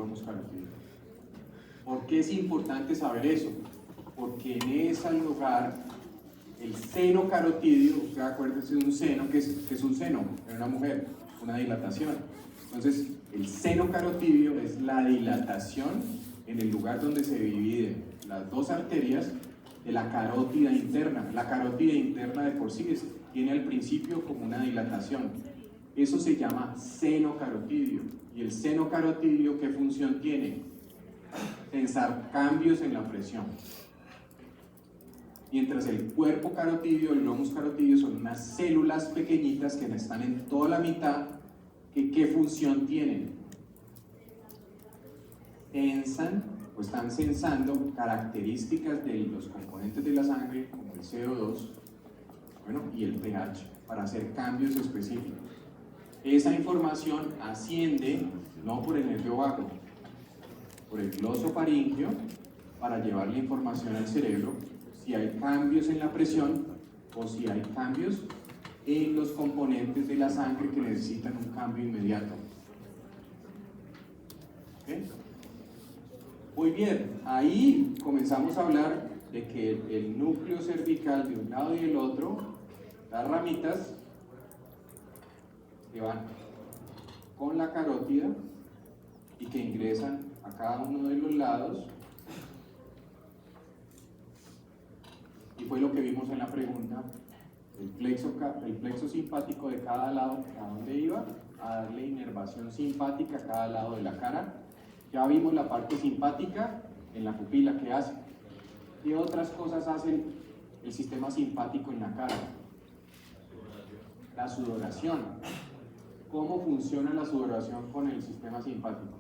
lomus carotidio. ¿Por qué es importante saber eso? Porque en ese lugar, el seno carotidio, usted acuérdese de un seno, ¿qué es un seno? En una mujer, una dilatación. Entonces, el seno carotidio es la dilatación en el lugar donde se dividen las dos arterias de la carótida interna. La carótida interna de por sí tiene al principio como una dilatación. Eso se llama seno carotidio. ¿Y el seno carotidio qué función tiene? Tensar cambios en la presión. Mientras el cuerpo carotidio, el lomus carotidio, son unas células pequeñitas que están en toda la mitad, que ¿qué función tienen? Tensan o están sensando características de los componentes de la sangre, como el CO2, bueno, y el pH, para hacer cambios específicos. Esa información asciende no por el nervio vago, por el glosofaringio, para llevar la información al cerebro si hay cambios en la presión o si hay cambios en los componentes de la sangre que necesitan un cambio inmediato. ¿Okay? Muy bien, ahí comenzamos a hablar de que el núcleo cervical de un lado y del otro, las ramitas que van con la carótida y que ingresan a cada uno de los lados, y fue lo que vimos en la pregunta. El plexo simpático de cada lado, ¿a dónde iba? A darle inervación simpática a cada lado de la cara. Ya vimos la parte simpática en la pupila, ¿qué hace? ¿Qué otras cosas hace el sistema simpático en la cara? La sudoración. ¿Cómo funciona la sudoración con el sistema simpático?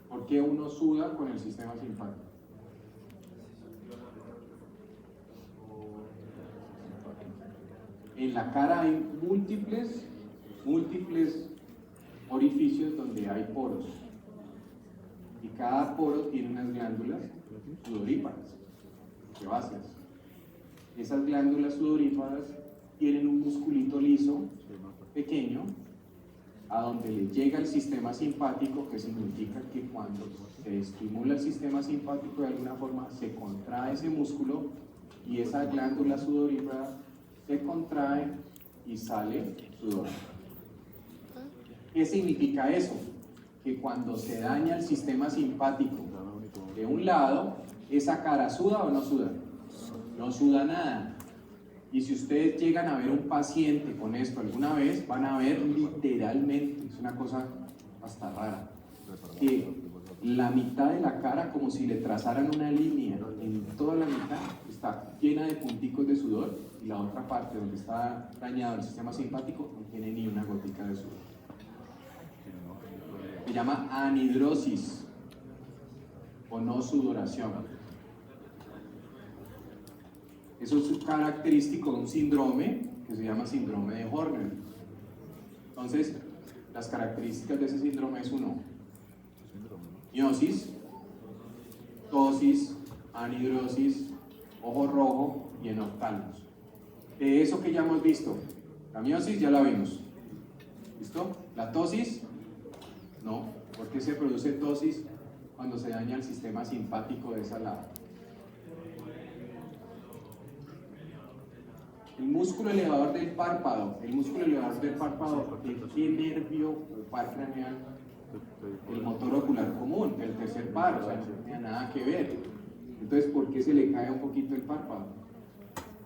¿Por qué uno suda con el sistema simpático? En la cara hay múltiples orificios donde hay poros. Y cada poro tiene unas glándulas sudoríparas, sebáceas. Esas glándulas sudoríparas tienen un musculito liso, pequeño, a donde le llega el sistema simpático, que significa que cuando se estimula el sistema simpático de alguna forma se contrae ese músculo y esa glándula sudorípara se contrae y sale sudor. ¿Qué significa eso? Que cuando se daña el sistema simpático de un lado, ¿esa cara suda o no suda? No suda nada. Y si ustedes llegan a ver un paciente con esto alguna vez, van a ver literalmente, es una cosa hasta rara, que la mitad de la cara, como si le trazaran una línea, en toda la mitad está llena de punticos de sudor, y la otra parte donde está dañado el sistema simpático no tiene ni una gotica de sudor. Se llama anhidrosis o no sudoración. Eso es característico de un síndrome que se llama síndrome de Horner. Entonces, las características de ese síndrome es uno: miosis, ptosis, anhidrosis, ojo rojo y enoftalmos. De eso que ya hemos visto, la miosis ya la vimos. ¿Listo? La ptosis, no. ¿Por qué se produce ptosis cuando se daña el sistema simpático de esa lado? El músculo elevador del párpado, ¿de qué nervio o par craneal? El motor ocular común, el tercer par, o sea, no tiene nada que ver. Entonces, ¿por qué se le cae un poquito el párpado?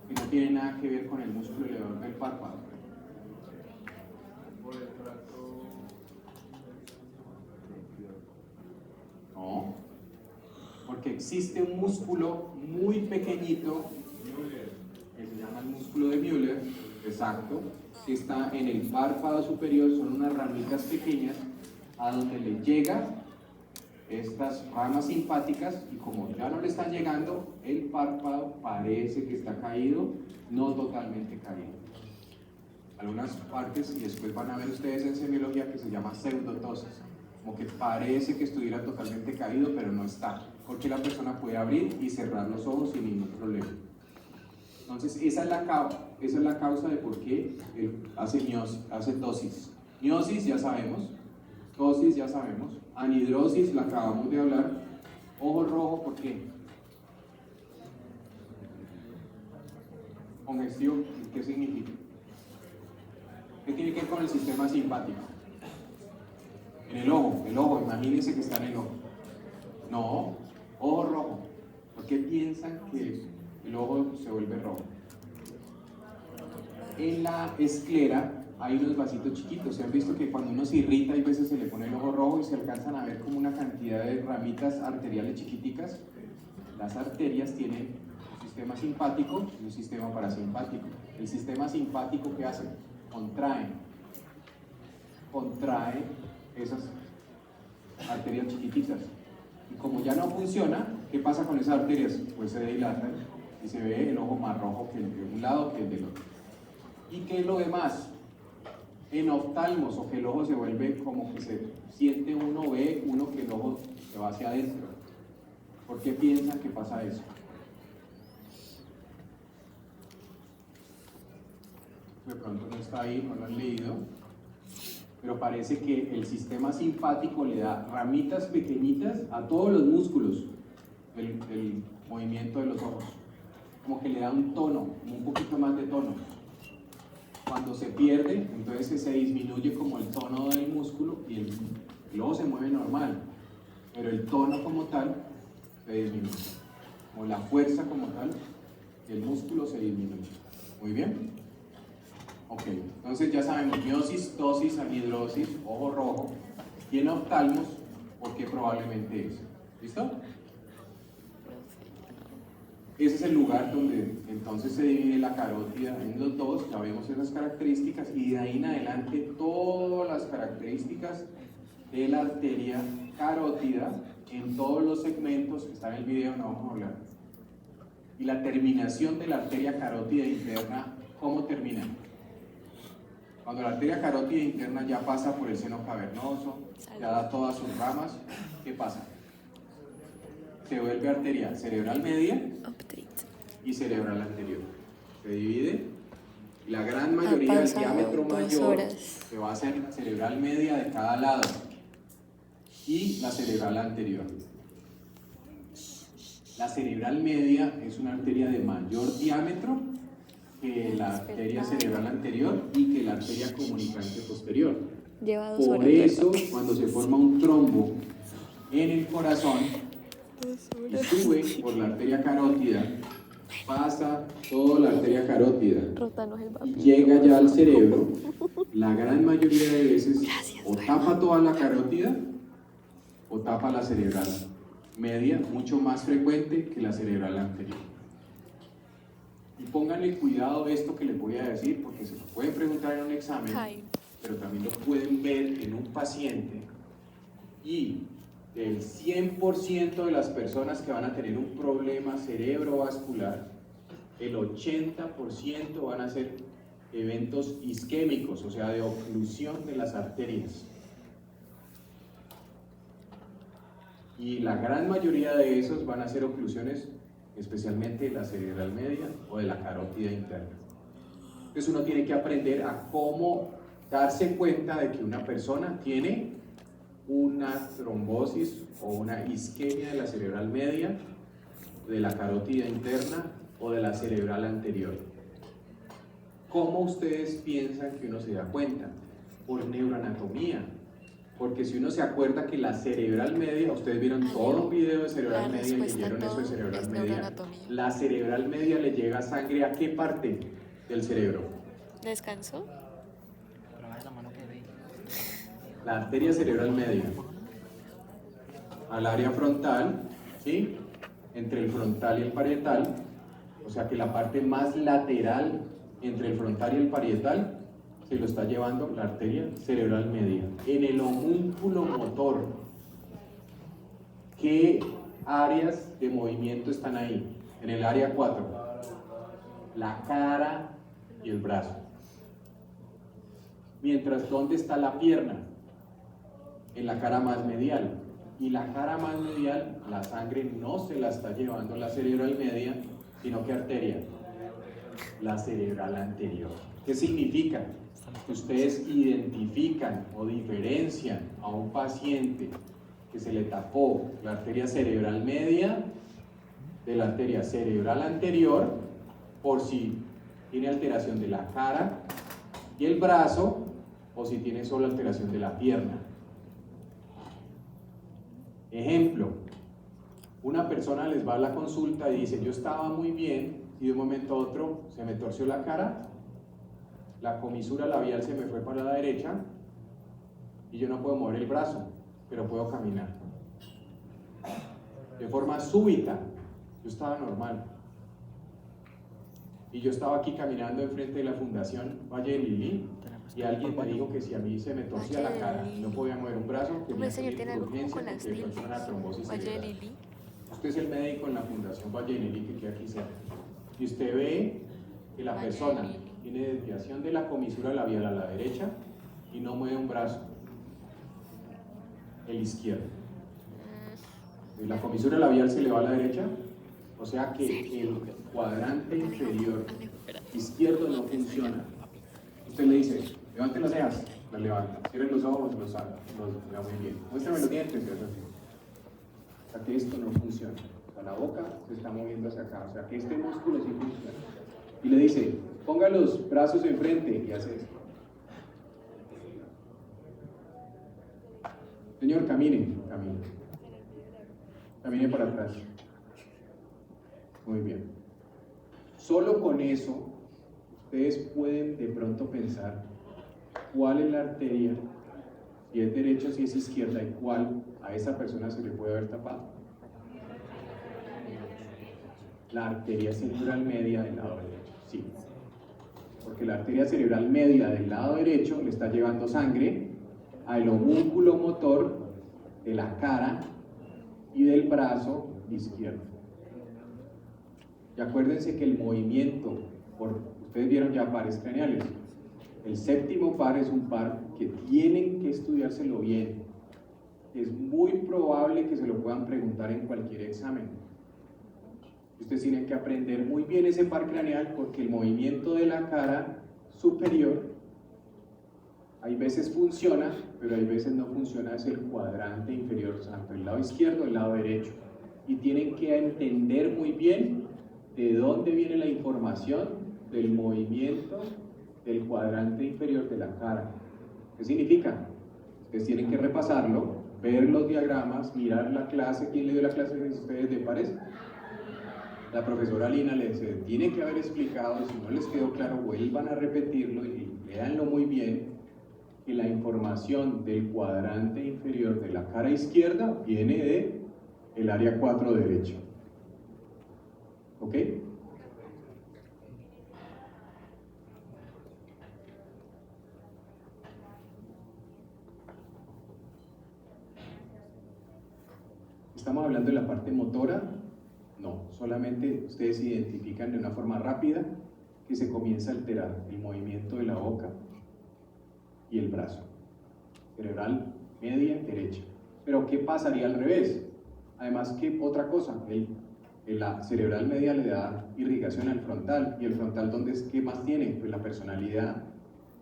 Que no tiene nada que ver con el músculo elevador del párpado. No, porque existe un músculo muy pequeñito que se llama el músculo de Müller, exacto, que está en el párpado superior. Son unas ramitas pequeñas a donde le llega estas ramas simpáticas, y como ya no le están llegando, el párpado parece que está caído, no totalmente caído. Algunas partes, y después van a ver ustedes en semiología, que se llama pseudotosis, como que parece que estuviera totalmente caído, pero no está, porque la persona puede abrir y cerrar los ojos sin ningún problema. Entonces, esa es la causa de por qué hace tosis. Miosis, ya sabemos, Ptosis ya sabemos. Anhidrosis la acabamos de hablar. Ojo rojo, ¿por qué? Congestión, ¿qué significa? ¿Qué tiene que ver con el sistema simpático? En el ojo, imagínense que está en el ojo. No, ojo rojo. ¿Por qué piensan que el ojo se vuelve rojo? En la esclera hay unos vasitos chiquitos. ¿Se han visto que cuando uno se irrita hay veces se le pone el ojo rojo y se alcanzan a ver como una cantidad de ramitas arteriales chiquiticas? Las arterias tienen un sistema simpático y un sistema parasimpático. El sistema simpático, ¿qué hace? Contrae esas arterias chiquititas. Y como ya no funciona, ¿qué pasa con esas arterias? Pues se dilatan y se ve el ojo más rojo que el de un lado que el del otro. ¿Y qué es lo demás? En oftalmos, o que el ojo se vuelve como que se siente uno, ve uno que el ojo se va hacia adentro. ¿Por qué piensan que pasa eso? De pronto no está ahí, no lo han leído, pero parece que el sistema simpático le da ramitas pequeñitas a todos los músculos del movimiento de los ojos, como que le da un tono, un poquito más de tono. Cuando se pierde, entonces se disminuye como el tono del músculo y el ojo se mueve normal, pero el tono como tal se disminuye, como la fuerza como tal, el músculo se disminuye. Muy bien. Ok, entonces ya sabemos, miosis, ptosis, anhidrosis, ojo rojo, y en oftalmos, porque probablemente es. ¿Listo? Ese es el lugar donde entonces se divide la carótida en los dos, ya vemos esas características, y de ahí en adelante todas las características de la arteria carótida en todos los segmentos, está en el video, no vamos a hablar. Y la terminación de la arteria carótida interna, ¿cómo termina? Cuando la arteria carótida interna ya pasa por el seno cavernoso, ya da todas sus ramas, ¿qué pasa? Se vuelve arteria cerebral media y cerebral anterior. Se divide y la gran mayoría del diámetro mayor se va a hacer la cerebral media de cada lado y la cerebral anterior. La cerebral media es una arteria de mayor diámetro que la arteria cerebral anterior y que la arteria comunicante posterior. Por eso, cuando se forma un trombo en el corazón y sube por la arteria carótida, pasa toda la arteria carótida y llega ya al cerebro, la gran mayoría de veces o tapa toda la carótida o tapa la cerebral media, mucho más frecuente que la cerebral anterior. Y pónganle cuidado a esto que les voy a decir, porque se lo pueden preguntar en un examen, pero también lo pueden ver en un paciente. Y del 100% de las personas que van a tener un problema cerebrovascular, el 80% van a ser eventos isquémicos, o sea, de oclusión de las arterias. Y la gran mayoría de esos van a ser oclusiones especialmente de la cerebral media o de la carótida interna. Entonces uno tiene que aprender a cómo darse cuenta de que una persona tiene una trombosis o una isquemia de la cerebral media, de la carótida interna o de la cerebral anterior. ¿Cómo ustedes piensan que uno se da cuenta? Por neuroanatomía. Porque si uno se acuerda que la cerebral media, ustedes vieron todo un video de cerebral media y leyeron eso de cerebral media, la cerebral media le llega sangre ¿a qué parte del cerebro? ¿Descansó? La arteria cerebral media al área frontal, ¿sí? Entre el frontal y el parietal, o sea que la parte más lateral entre el frontal y el parietal se lo está llevando la arteria cerebral media. En el homúnculo motor, ¿qué áreas de movimiento están ahí? En el área 4, la cara y el brazo. Mientras, ¿dónde está la pierna? En la cara más medial. Y la cara más medial, la sangre no se la está llevando la cerebral media, sino ¿qué arteria? La cerebral anterior. ¿Qué significa? ustedes identifican o diferencian a un paciente que se le tapó la arteria cerebral media de la arteria cerebral anterior por si tiene alteración de la cara y el brazo o si tiene solo alteración de la pierna. Ejemplo, una persona les va a la consulta y dice: yo estaba muy bien y de un momento a otro se me torció la cara, la comisura labial se me fue para la derecha y yo no puedo mover el brazo, pero puedo caminar. De forma súbita, yo estaba normal. Y yo estaba aquí caminando enfrente de la Fundación Valle de Lili y alguien me dijo que si a mí se me torcía la cara y no podía mover un brazo, tenía que ir por urgencia porque fue una trombosis cerebral. Usted es el médico en la Fundación Valle de Lili que queda aquí cerca. Y usted ve que la persona tiene desviación de la comisura labial a la derecha y no mueve un brazo, el izquierdo. La comisura labial se le va a la derecha, o sea que el cuadrante inferior izquierdo no funciona. Usted le dice: levante las cejas, las levanta, cierre los ojos, los vea muy bien, muéstrame los dientes, o sea que esto no funciona. O sea, la boca se está moviendo hacia acá, o sea que este músculo sí funciona. Y le dice: ponga los brazos enfrente y hace esto. Señor, camine, camine para atrás. Muy bien. Solo con eso ustedes pueden de pronto pensar cuál es la arteria, si es derecha o si es izquierda, y cuál a esa persona se le puede haber tapado. La arteria cerebral media del lado derecho, sí. Porque la arteria cerebral media del lado derecho le está llevando sangre al homúnculo motor de la cara y del brazo izquierdo. Y acuérdense que el movimiento, ustedes vieron ya pares craneales, el séptimo par es un par que tienen que estudiárselo bien. Es muy probable que se lo puedan preguntar en cualquier examen. Ustedes tienen que aprender muy bien ese par craneal porque el movimiento de la cara superior hay veces funciona, pero hay veces no funciona, es el cuadrante inferior, tanto el lado izquierdo y el lado derecho. Y tienen que entender muy bien de dónde viene la información del movimiento del cuadrante inferior de la cara. ¿Qué significa? Ustedes tienen que repasarlo, ver los diagramas, mirar la clase. ¿Quién le dio la clase de ustedes de pares? La profesora Lina les tiene que haber explicado, si no les quedó claro, vuelvan a repetirlo y léanlo muy bien, que la información del cuadrante inferior de la cara izquierda viene de el área 4 derecho. ¿Ok? ¿Estamos hablando de la parte motora? No, solamente ustedes identifican de una forma rápida que se comienza a alterar el movimiento de la boca y el brazo. Cerebral, media, derecha. Pero ¿qué pasaría al revés? Además, ¿qué otra cosa? La cerebral media le da irrigación al frontal, y el frontal, ¿qué más tiene? Pues la personalidad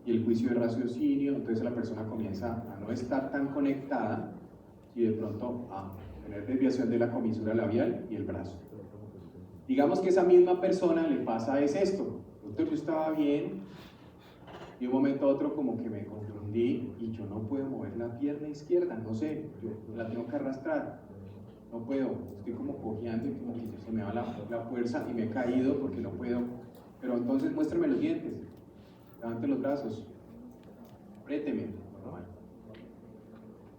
y el juicio de raciocinio. Entonces la persona comienza a no estar tan conectada y de pronto a tener desviación de la comisura labial y el brazo. Digamos que esa misma persona le pasa esto: doctor, yo estaba bien y de un momento a otro como que me confundí y yo no puedo mover la pierna izquierda, no sé, yo la tengo que arrastrar, no puedo, estoy como cojeando y como que se me va la fuerza y me he caído porque no puedo. Pero entonces muéstrame los dientes, levante los brazos, apriéteme, normal.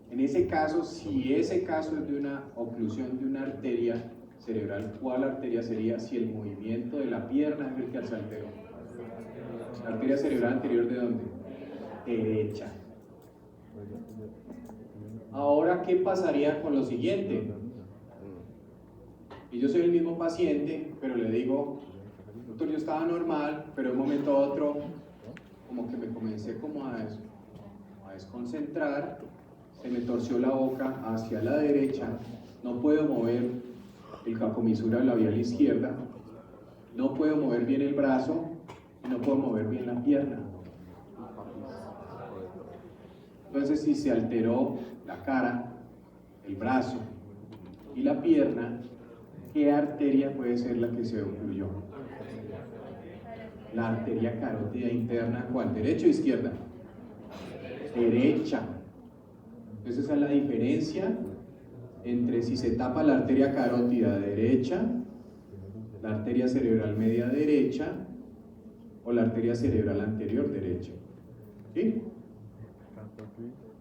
En ese caso, si ese caso es de una oclusión de una arteria cerebral, ¿cuál arteria sería si el movimiento de la pierna es el que se alteró? ¿La arteria cerebral anterior de dónde? Derecha. Ahora, ¿qué pasaría con lo siguiente? Y yo soy el mismo paciente, pero le digo: doctor, yo estaba normal, pero de un momento a otro como que me comencé como a desconcentrar, se me torció la boca hacia la derecha, no puedo mover la comisura labial izquierda, no puedo mover bien el brazo y no puedo mover bien la pierna. Entonces, si se alteró la cara, el brazo y la pierna, ¿qué arteria puede ser la que se ocluyó? La arteria carótida interna, ¿cuál? ¿Derecha o izquierda? Derecha. Entonces esa es la diferencia entre si se tapa la arteria carótida derecha, la arteria cerebral media derecha o la arteria cerebral anterior derecha. ¿Sí?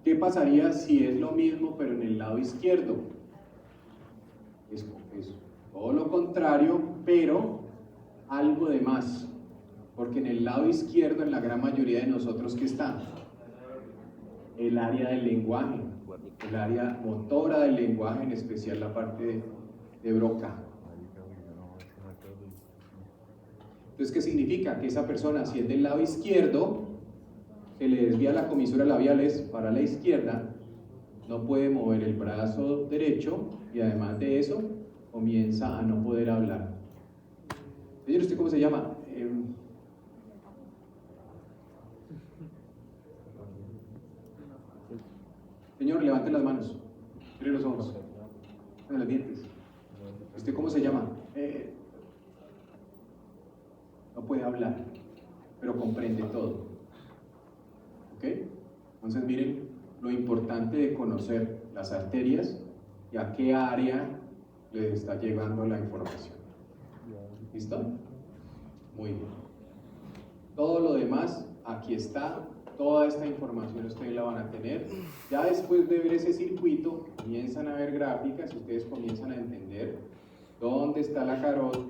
¿Qué pasaría si es lo mismo pero en el lado izquierdo? Es todo lo contrario, pero algo de más. Porque en el lado izquierdo, en la gran mayoría de nosotros, ¿qué está? El área del lenguaje, el área motora del lenguaje, en especial la parte de Broca. Entonces, ¿qué significa? Que esa persona, si es del lado izquierdo, se le desvía la comisura labiales para la izquierda, no puede mover el brazo derecho y además de eso, comienza a no poder hablar. Señor, ¿usted cómo se llama? Señor, levante las manos, cierre los ojos, cierre los dientes. ¿Usted cómo se llama? No puede hablar, pero comprende todo. ¿Ok? Entonces miren lo importante de conocer las arterias y a qué área les está llegando la información. ¿Listo? Muy bien. Todo lo demás, aquí está. Toda esta información ustedes la van a tener. Ya después de ver ese circuito, comienzan a ver gráficas y ustedes comienzan a entender dónde está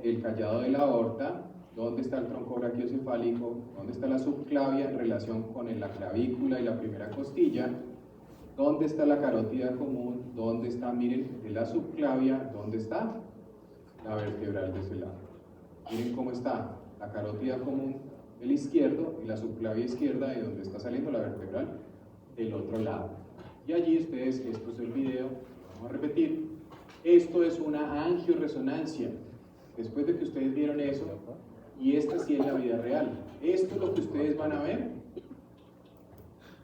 el callado de la aorta, dónde está el tronco brachiocefálico, dónde está la subclavia en relación con la clavícula y la primera costilla, dónde está la carótida común, dónde está, miren, de la subclavia, dónde está la vertebral de ese lado. Miren cómo está la carótida común del izquierdo y la subclavia izquierda de donde está saliendo la vertebral del otro lado. Y allí ustedes, esto es el video, vamos a repetir, esto es una angioresonancia. Después de que ustedes vieron eso, y esta sí es la vida real, esto es lo que ustedes van a ver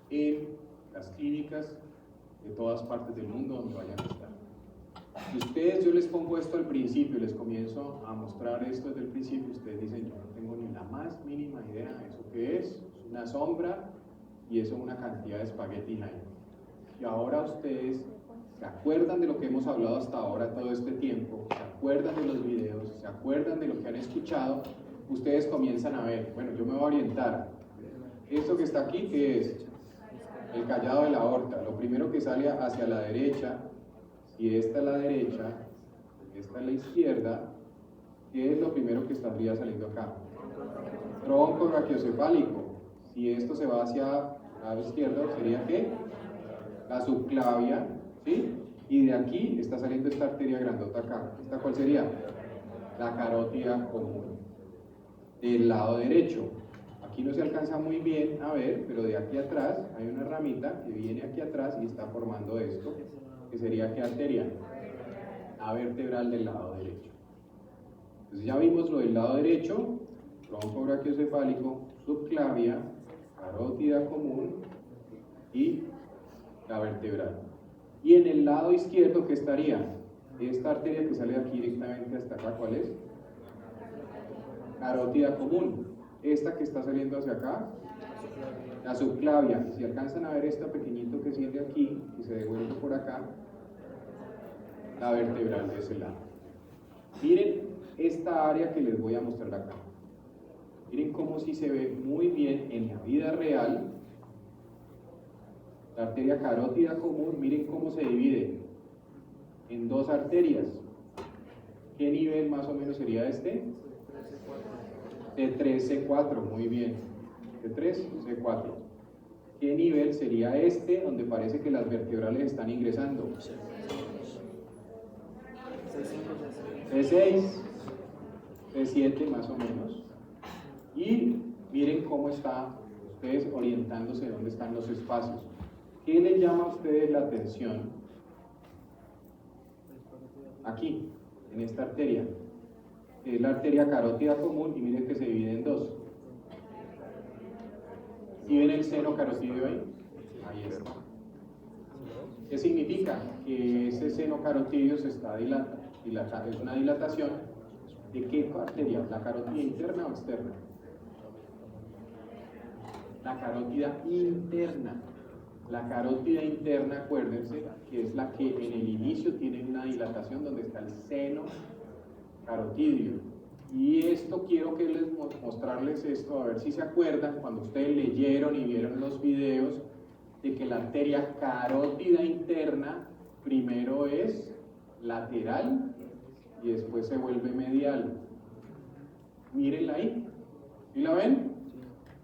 en las clínicas de todas partes del mundo donde vayan a estar. Si ustedes, yo les pongo esto al principio, les comienzo a mostrar esto desde el principio, ustedes dicen, yo no tengo ni la más mínima idea de eso que es una sombra y eso es una cantidad de espagueti ahí. Y ahora ustedes se acuerdan de lo que hemos hablado hasta ahora todo este tiempo, se acuerdan de los videos, se acuerdan de lo que han escuchado, ustedes comienzan a ver, bueno, yo me voy a orientar. Esto que está aquí, ¿qué es? El callado de la aorta, lo primero que sale hacia la derecha. Si esta es la derecha, esta es la izquierda, ¿qué es lo primero que estaría saliendo acá? Tronco brachiocefálico. Si esto se va hacia el lado izquierdo, ¿sería qué? La subclavia, ¿sí? Y de aquí está saliendo esta arteria grandota acá. ¿Esta cuál sería? La carótida común. Del lado derecho. Aquí no se alcanza muy bien a ver, pero de aquí atrás hay una ramita que viene aquí atrás y está formando esto. Que sería ¿qué arteria? La vertebral del lado derecho. Entonces ya vimos lo del lado derecho, tronco brachiocefálico, subclavia, carótida común y la vertebral. Y en el lado izquierdo, ¿qué estaría? Esta arteria que sale aquí directamente hasta acá, ¿cuál es? Carótida común. Esta que está saliendo hacia acá, la subclavia. Si alcanzan a ver esta pequeñito que sigue aquí y se devuelve por acá, la vertebral de ese lado. Miren esta área que les voy a mostrar acá. Miren cómo sí se ve muy bien en la vida real la arteria carótida común. Miren cómo se divide en dos arterias. ¿Qué nivel más o menos sería este? T3-C4, muy bien. T3-C4. ¿Qué nivel sería este donde parece que las vertebrales están ingresando? C6, C7 más o menos. Y miren cómo está ustedes orientándose dónde están los espacios. ¿Qué les llama a ustedes la atención? Aquí, en esta arteria. Es la arteria carótida común y miren que se divide en dos. ¿Y ven el seno carotídeo ahí? Ahí está. ¿Qué significa? Que ese seno carotidio se está dilatando, es una dilatación. ¿De qué arteria? ¿La carótida interna o externa? La carótida interna. La carótida interna, acuérdense, que es la que en el inicio tiene una dilatación donde está el seno carotidio. Y esto quiero que mostrarles esto, a ver si se acuerdan, cuando ustedes leyeron y vieron los videos, de que la arteria carótida interna primero es lateral y después se vuelve medial. Mírenla ahí, ¿sí la ven?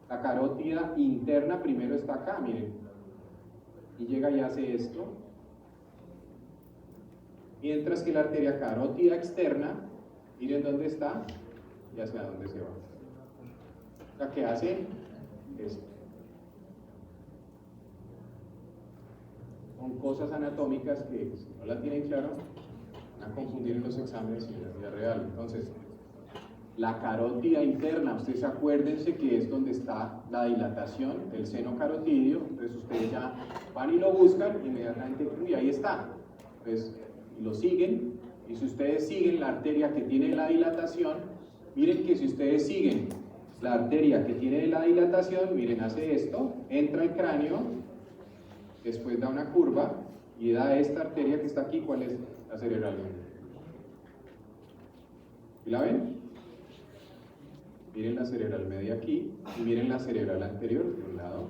La carótida interna primero está acá, miren, y llega y hace esto, mientras que la arteria carótida externa, miren dónde está y hacia dónde se va. La que hace esto. Son cosas anatómicas que, si no la tienen clara, van a confundir en los exámenes y en la vida real. Entonces, la carótida interna, ustedes acuérdense que es donde está la dilatación del seno carotidio. Entonces ustedes ya van y lo buscan, inmediatamente, y ahí está. Entonces, lo siguen, y si ustedes siguen la arteria que tiene la dilatación, miren que si ustedes siguen la arteria que tiene la dilatación, miren, hace esto, entra al cráneo, después da una curva y da esta arteria que está aquí. ¿Cuál es? La cerebral. ¿Y la ven? Miren la cerebral media aquí y miren la cerebral anterior de un lado.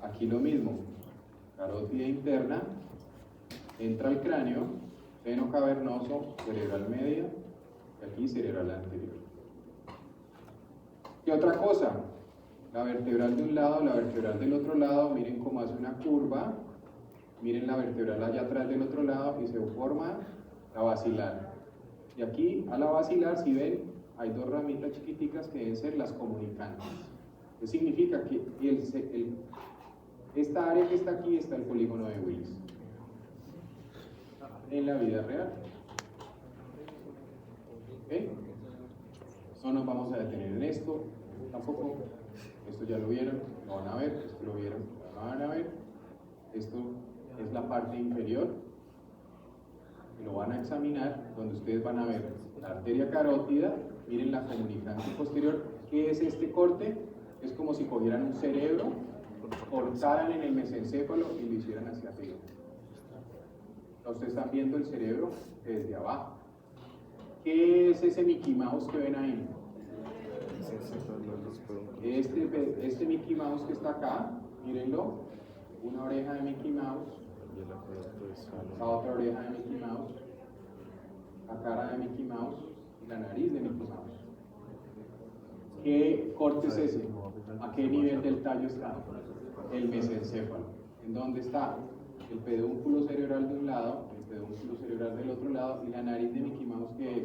Aquí lo mismo, carótida interna, entra al cráneo, seno cavernoso, cerebral media y aquí cerebral anterior. ¿Qué otra cosa? La vertebral de un lado, la vertebral del otro lado, miren cómo hace una curva, miren la vertebral allá atrás del otro lado y se forma la basilar. Y aquí a la basilar, si ven, hay dos ramitas chiquiticas que deben ser las comunicantes. ¿Qué significa? Que esta área que está aquí está el polígono de Willis. En la vida real. ¿Okay? No nos vamos a detener en esto, tampoco. Esto ya lo vieron, lo van a ver, esto lo vieron, lo van a ver. Esto es la parte inferior, y lo van a examinar, donde ustedes van a ver la arteria carótida, miren la comunicante posterior. ¿Qué es este corte? Es como si cogieran un cerebro, cortaran en el mesencéfalo y lo hicieran hacia arriba. Ustedes están viendo el cerebro desde abajo. ¿Qué es ese Mickey Mouse que ven ahí? Este Mickey Mouse que está acá, mírenlo, una oreja de Mickey Mouse, la otra oreja de Mickey Mouse, la cara de Mickey Mouse y la nariz de Mickey Mouse. ¿Qué corte es ese? ¿A qué nivel del tallo está? El mesencéfalo. ¿En dónde está? El pedúnculo cerebral de un lado, el pedúnculo cerebral del otro lado, y la nariz de Mickey Mouse, que es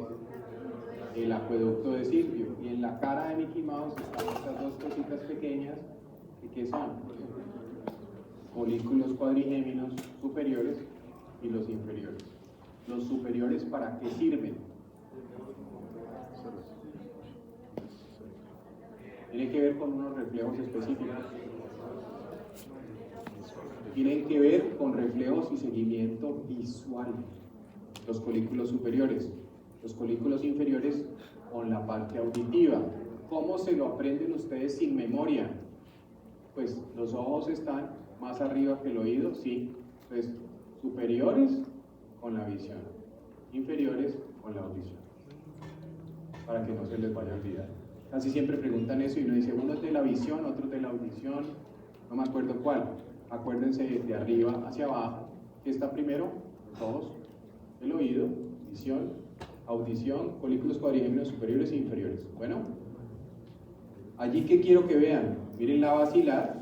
el acueducto de Silvio. Y en la cara de Mickey Mouse están estas dos cositas pequeñas, ¿y qué son? Folículos cuadrigéminos superiores y los inferiores. Los superiores, ¿para qué sirven? Tienen que ver con unos reflejos específicos. Tienen que ver con reflejos y seguimiento visual. Los folículos superiores. Los folículos inferiores con la parte auditiva. ¿Cómo se lo aprenden ustedes sin memoria? Pues los ojos están más arriba que el oído, sí. Entonces, superiores con la visión, inferiores con la audición. Para que no se les vaya a olvidar. Casi siempre preguntan eso y uno dice, uno es de la visión, otro es de la audición, no me acuerdo cuál. Acuérdense de arriba hacia abajo. ¿Qué está primero? Los ojos, el oído, visión, audición, folículos cuadrigéminos superiores e inferiores. Bueno, allí que quiero que vean, miren la basilar,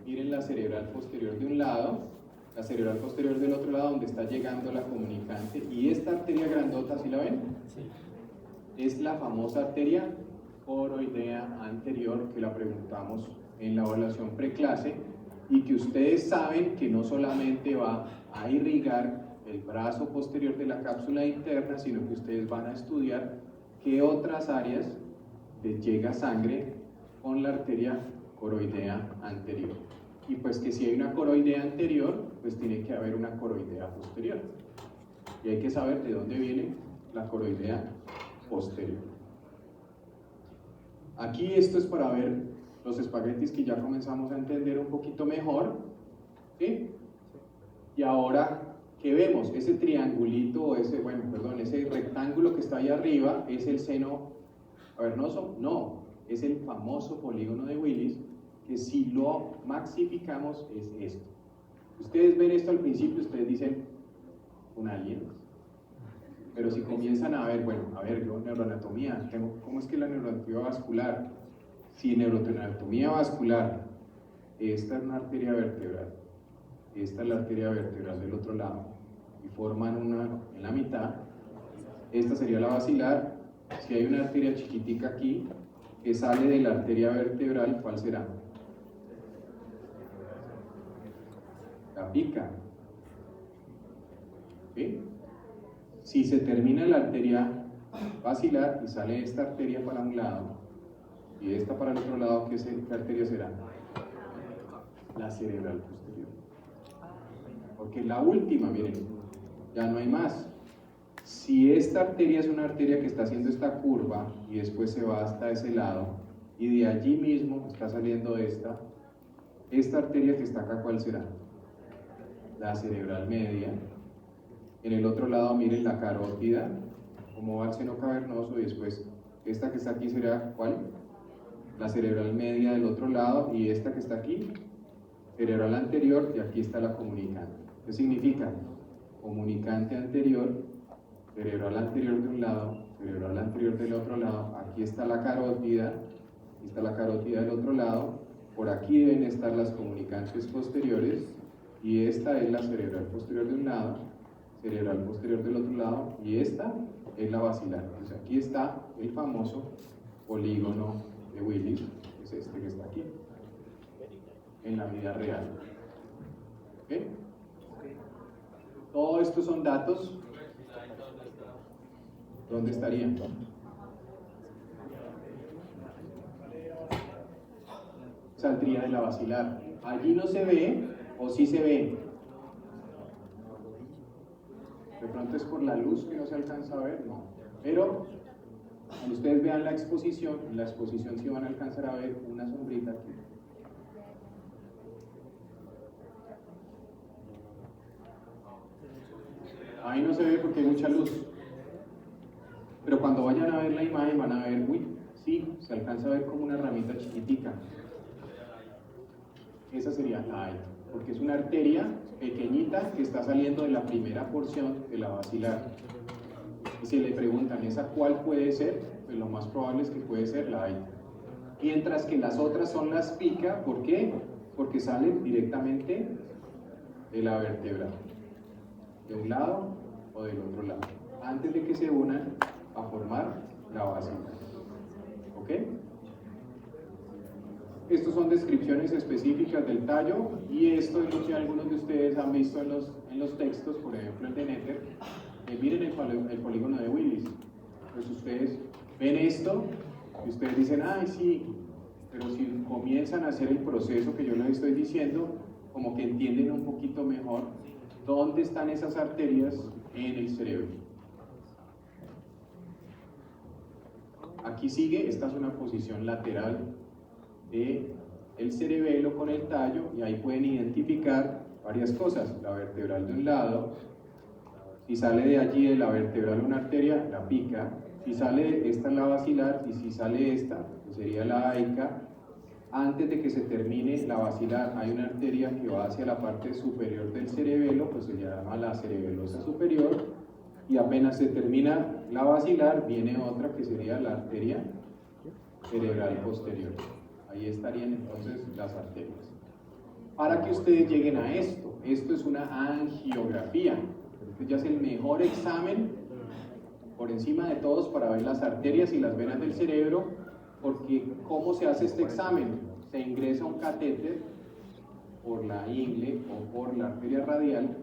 miren la cerebral posterior de un lado, la cerebral posterior del otro lado, donde está llegando la comunicante, y esta arteria grandota, ¿sí la ven? Sí. Es la famosa arteria coroidea anterior, que la preguntamos en la evaluación preclase, y que ustedes saben que no solamente va a irrigar el brazo posterior de la cápsula interna, sino que ustedes van a estudiar qué otras áreas les llega sangre con la arteria coroidea anterior. Y pues que si hay una coroidea anterior, pues tiene que haber una coroidea posterior. Y hay que saber de dónde viene la coroidea posterior. Aquí esto es para ver los espaguetis que ya comenzamos a entender un poquito mejor, ¿sí? Y ahora, ¿qué vemos? Ese triangulito, ese rectángulo que está ahí arriba, ¿es el seno cavernoso? No, es el famoso polígono de Willis, que si lo maxificamos es esto. Ustedes ven esto al principio, ustedes dicen, un alien. Pero si comienzan a ver, yo neuroanatomía, ¿cómo es que la neuroanatomía vascular? Si neuroanatomía vascular, esta es una arteria vertebral, esta es la arteria vertebral del otro lado, y forman una en la mitad, esta sería la basilar. Si hay una arteria chiquitica aquí, que sale de la arteria vertebral, ¿cuál será? La pica. ¿Sí? Si se termina la arteria basilar y sale esta arteria para un lado y esta para el otro lado, ¿qué arteria será? La cerebral posterior. Porque la última, miren, ya no hay más. Si esta arteria es una arteria que está haciendo esta curva y después se va hasta ese lado y de allí mismo está saliendo esta arteria que está acá, ¿cuál será? La cerebral media. En el otro lado, miren la carótida, cómo va el seno cavernoso, y después esta que está aquí será, ¿cuál? La cerebral media del otro lado, y esta que está aquí, cerebral anterior, y aquí está la comunicante. ¿Qué significa? Comunicante anterior, cerebral anterior de un lado, cerebral anterior del otro lado, aquí está la carótida del otro lado, por aquí deben estar las comunicantes posteriores, y esta es la cerebral posterior de un lado, cerebral posterior del otro lado, y esta es la basilar. Entonces aquí está el famoso polígono de Willis, que es este que está aquí, en la vida real. ¿Okay? Todo esto son datos. ¿Dónde estarían? Saldría de la basilar. Allí no se ve, o sí se ve. De pronto es por la luz que no se alcanza a ver, no. Pero cuando ustedes vean la exposición, en la exposición sí van a alcanzar a ver una sombrita aquí. Ahí no se ve porque hay mucha luz. Pero cuando vayan a ver la imagen van a ver, sí, se alcanza a ver como una ramita chiquitica. Esa sería la aita, porque es una arteria pequeñita que está saliendo de la primera porción de la basilar. Y si le preguntan, ¿esa cuál puede ser? Pues lo más probable es que puede ser la aita. Mientras que las otras son las pica, ¿por qué? Porque salen directamente de la vértebra, de un lado o del otro lado, antes de que se unan a formar la basilar. ¿Ok? Estos son descripciones específicas del tallo, y esto es lo que algunos de ustedes han visto en los textos, por ejemplo el de Netter. Miren el polígono de Willis. Pues ustedes ven esto y ustedes dicen, ay sí, pero si comienzan a hacer el proceso que yo les estoy diciendo, como que entienden un poquito mejor dónde están esas arterias en el cerebro. Aquí sigue, esta es una posición lateral del cerebelo con el tallo, y ahí pueden identificar varias cosas. La vertebral de un lado, si sale de allí de la vertebral una arteria, la pica. Si sale esta, la basilar, y si sale esta, pues sería la aica. Antes de que se termine la basilar hay una arteria que va hacia la parte superior del cerebelo, pues se llama la cerebelosa superior, y apenas se termina la basilar viene otra que sería la arteria cerebral posterior. Ahí estarían entonces las arterias. Para que ustedes lleguen a esto es una angiografía. Este ya es el mejor examen por encima de todos para ver las arterias y las venas del cerebro, porque ¿cómo se hace este examen? Se ingresa un catéter por la ingle o por la arteria radial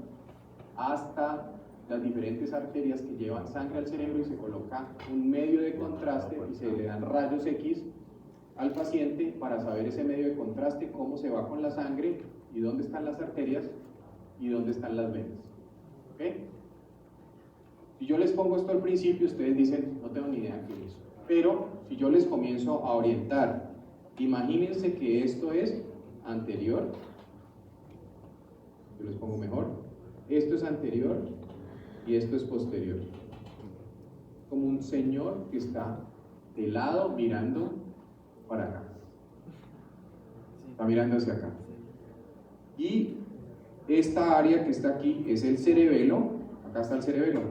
hasta las diferentes arterias que llevan sangre al cerebro, y se coloca un medio de contraste y se le dan rayos X al paciente para saber ese medio de contraste, cómo se va con la sangre y dónde están las arterias, y dónde están las venas. ¿Ok? Si yo les pongo esto al principio, ustedes dicen, no tengo ni idea qué es eso. Pero si yo les comienzo a orientar, imagínense que esto es anterior. Yo les pongo mejor. Esto es anterior y esto es posterior. Como un señor que está de lado mirando para acá. Está mirando hacia acá. Y esta área que está aquí es el cerebelo. Acá está el cerebelo.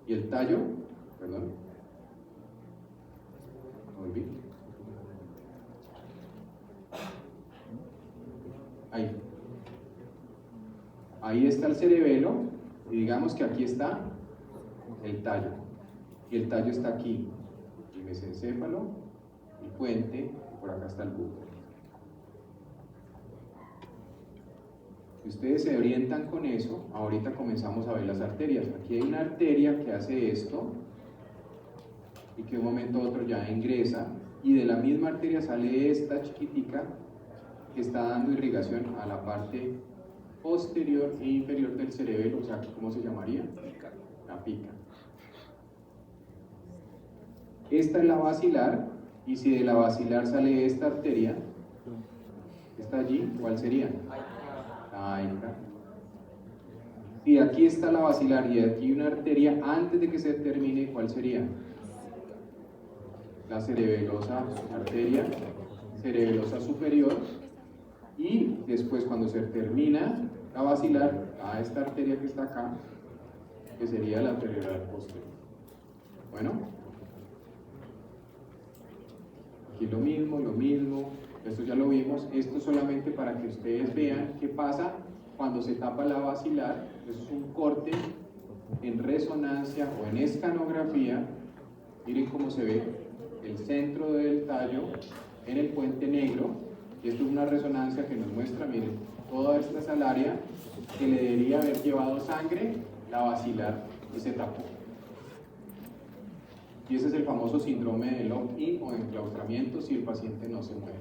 Y el tallo, perdón. Volví. Ahí. Ahí está el cerebelo. Y digamos que aquí está el tallo. Y el tallo está aquí. El mesencéfalo, el puente, y por acá está el bulbo. Si ustedes se orientan con eso, ahorita comenzamos a ver las arterias. Aquí hay una arteria que hace esto y que de un momento a otro ya ingresa, y de la misma arteria sale esta chiquitica que está dando irrigación a la parte posterior e inferior del cerebelo, o sea, ¿cómo se llamaría? La pica. Esta es la basilar, y si de la basilar sale esta arteria, está allí, ¿cuál sería? La icra. Si aquí está la basilar y aquí una arteria, antes de que se termine, ¿cuál sería? La cerebelosa arteria, cerebelosa superior, y después cuando se termina la basilar, a esta arteria que está acá, que sería la cerebral posterior. Bueno, aquí lo mismo, esto ya lo vimos, esto solamente para que ustedes vean qué pasa cuando se tapa la basilar. Eso es un corte en resonancia o en escanografía. Miren cómo se ve el centro del tallo en el puente negro, y esto es una resonancia que nos muestra, miren, toda esta es el área que le debería haber llevado sangre, la basilar, y se tapó. Y ese es el famoso síndrome de lock-in o enclaustramiento si el paciente no se mueve.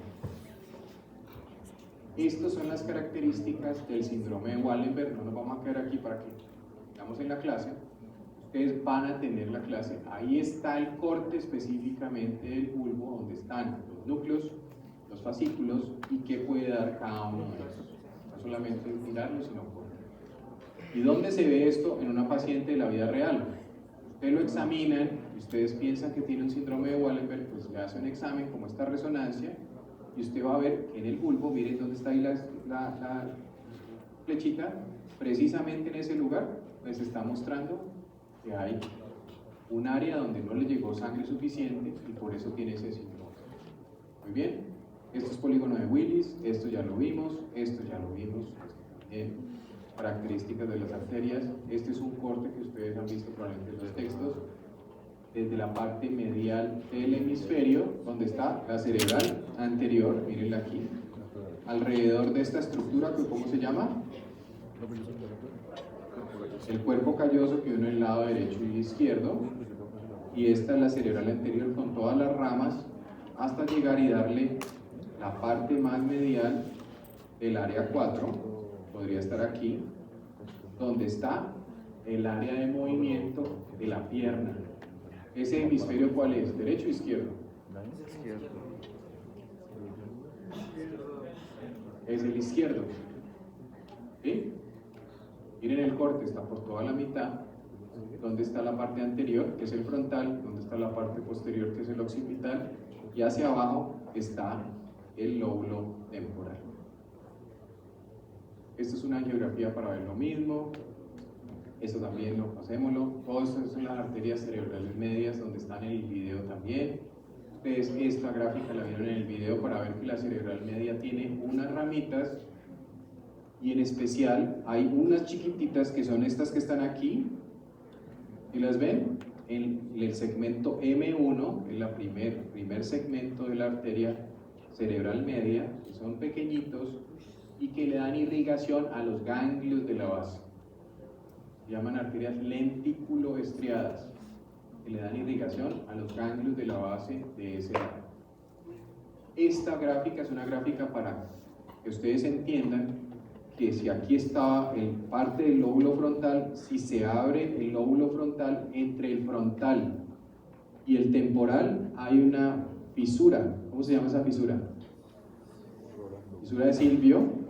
Estas son las características del síndrome de Wallenberg. No nos vamos a quedar aquí para que estamos en la clase. Ustedes van a tener la clase. Ahí está el corte específicamente del bulbo, donde están los núcleos, los fascículos y qué puede dar cada uno de esos. No solamente mirarlo, sino corte. ¿Y dónde se ve esto en una paciente de la vida real? Ustedes lo examinan y ustedes piensan que tiene un síndrome de Wallenberg, pues le hace un examen como esta resonancia y usted va a ver que en el bulbo, miren dónde está ahí la flechita, precisamente en ese lugar les está mostrando que hay un área donde no le llegó sangre suficiente y por eso tiene ese síndrome. Muy bien, esto es polígono de Willis, esto ya lo vimos, esto ya lo vimos, esto también. Características de las arterias. Este es un corte que ustedes han visto probablemente en los textos, desde la parte medial del hemisferio, donde está la cerebral anterior, mírenla aquí, alrededor de esta estructura, ¿cómo se llama? El cuerpo calloso que une el lado derecho y izquierdo, y esta es la cerebral anterior con todas las ramas, hasta llegar y darle la parte más medial del área 4, podría estar aquí, donde está el área de movimiento de la pierna. ¿Ese hemisferio cuál es? ¿Derecho o izquierdo? Izquierdo. Es el izquierdo. ¿Sí? Miren el corte, está por toda la mitad. ¿Dónde está la parte anterior, que es el frontal? ¿Dónde está la parte posterior, que es el occipital? Y hacia abajo está el lóbulo temporal. Esto es una angiografía para ver lo mismo. Esto también lo hacémoslo. Todo esto son las arterias cerebrales medias, donde están en el video también. Ustedes esta gráfica la vieron en el video para ver que la cerebral media tiene unas ramitas, y en especial hay unas chiquititas que son estas que están aquí. ¿Y las ven? En el segmento M1, en el primer segmento de la arteria cerebral media, que son pequeñitos y que le dan irrigación a los ganglios de la base. Se llaman arterias lenticuloestriadas, que le dan irrigación a los ganglios de la base de ese lado. Esta gráfica es una gráfica para que ustedes entiendan que si aquí está en parte del lóbulo frontal, si se abre el lóbulo frontal, entre el frontal y el temporal hay una fisura. ¿Cómo se llama esa fisura? Fisura de Silvio.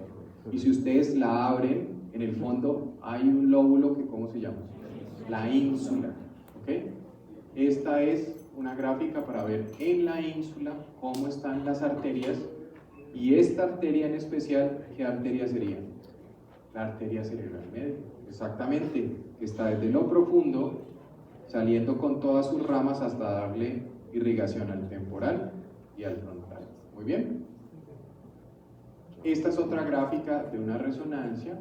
Y si ustedes la abren, en el fondo hay un lóbulo que, ¿cómo se llama? La ínsula. ¿Ok? Esta es una gráfica para ver en la ínsula cómo están las arterias, y esta arteria en especial, ¿qué arteria sería? La arteria cerebral media, exactamente, que está desde lo profundo, saliendo con todas sus ramas hasta darle irrigación al temporal y al frontal. Muy bien. Esta es otra gráfica de una resonancia,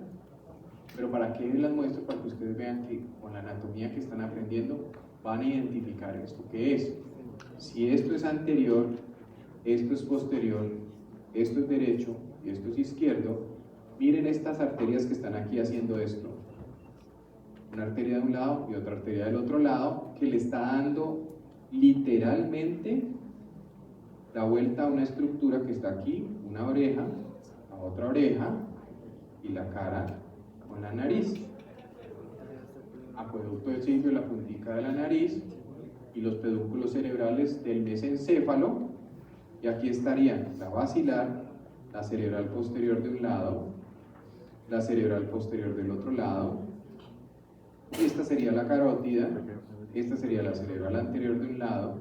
pero ¿para qué las muestro? Para que ustedes vean que con la anatomía que están aprendiendo van a identificar esto, ¿qué es? Si esto es anterior, esto es posterior, esto es derecho y esto es izquierdo, miren estas arterias que están aquí haciendo esto. Una arteria de un lado y otra arteria del otro lado, que le está dando literalmente la vuelta a una estructura que está aquí, una oreja, la otra oreja y la cara con la nariz. Acueducto del Silvio, la puntica de la nariz y los pedúnculos cerebrales del mesencéfalo, y aquí estarían la basilar, la cerebral posterior de un lado, la cerebral posterior del otro lado, esta sería la carótida, esta sería la cerebral anterior de un lado,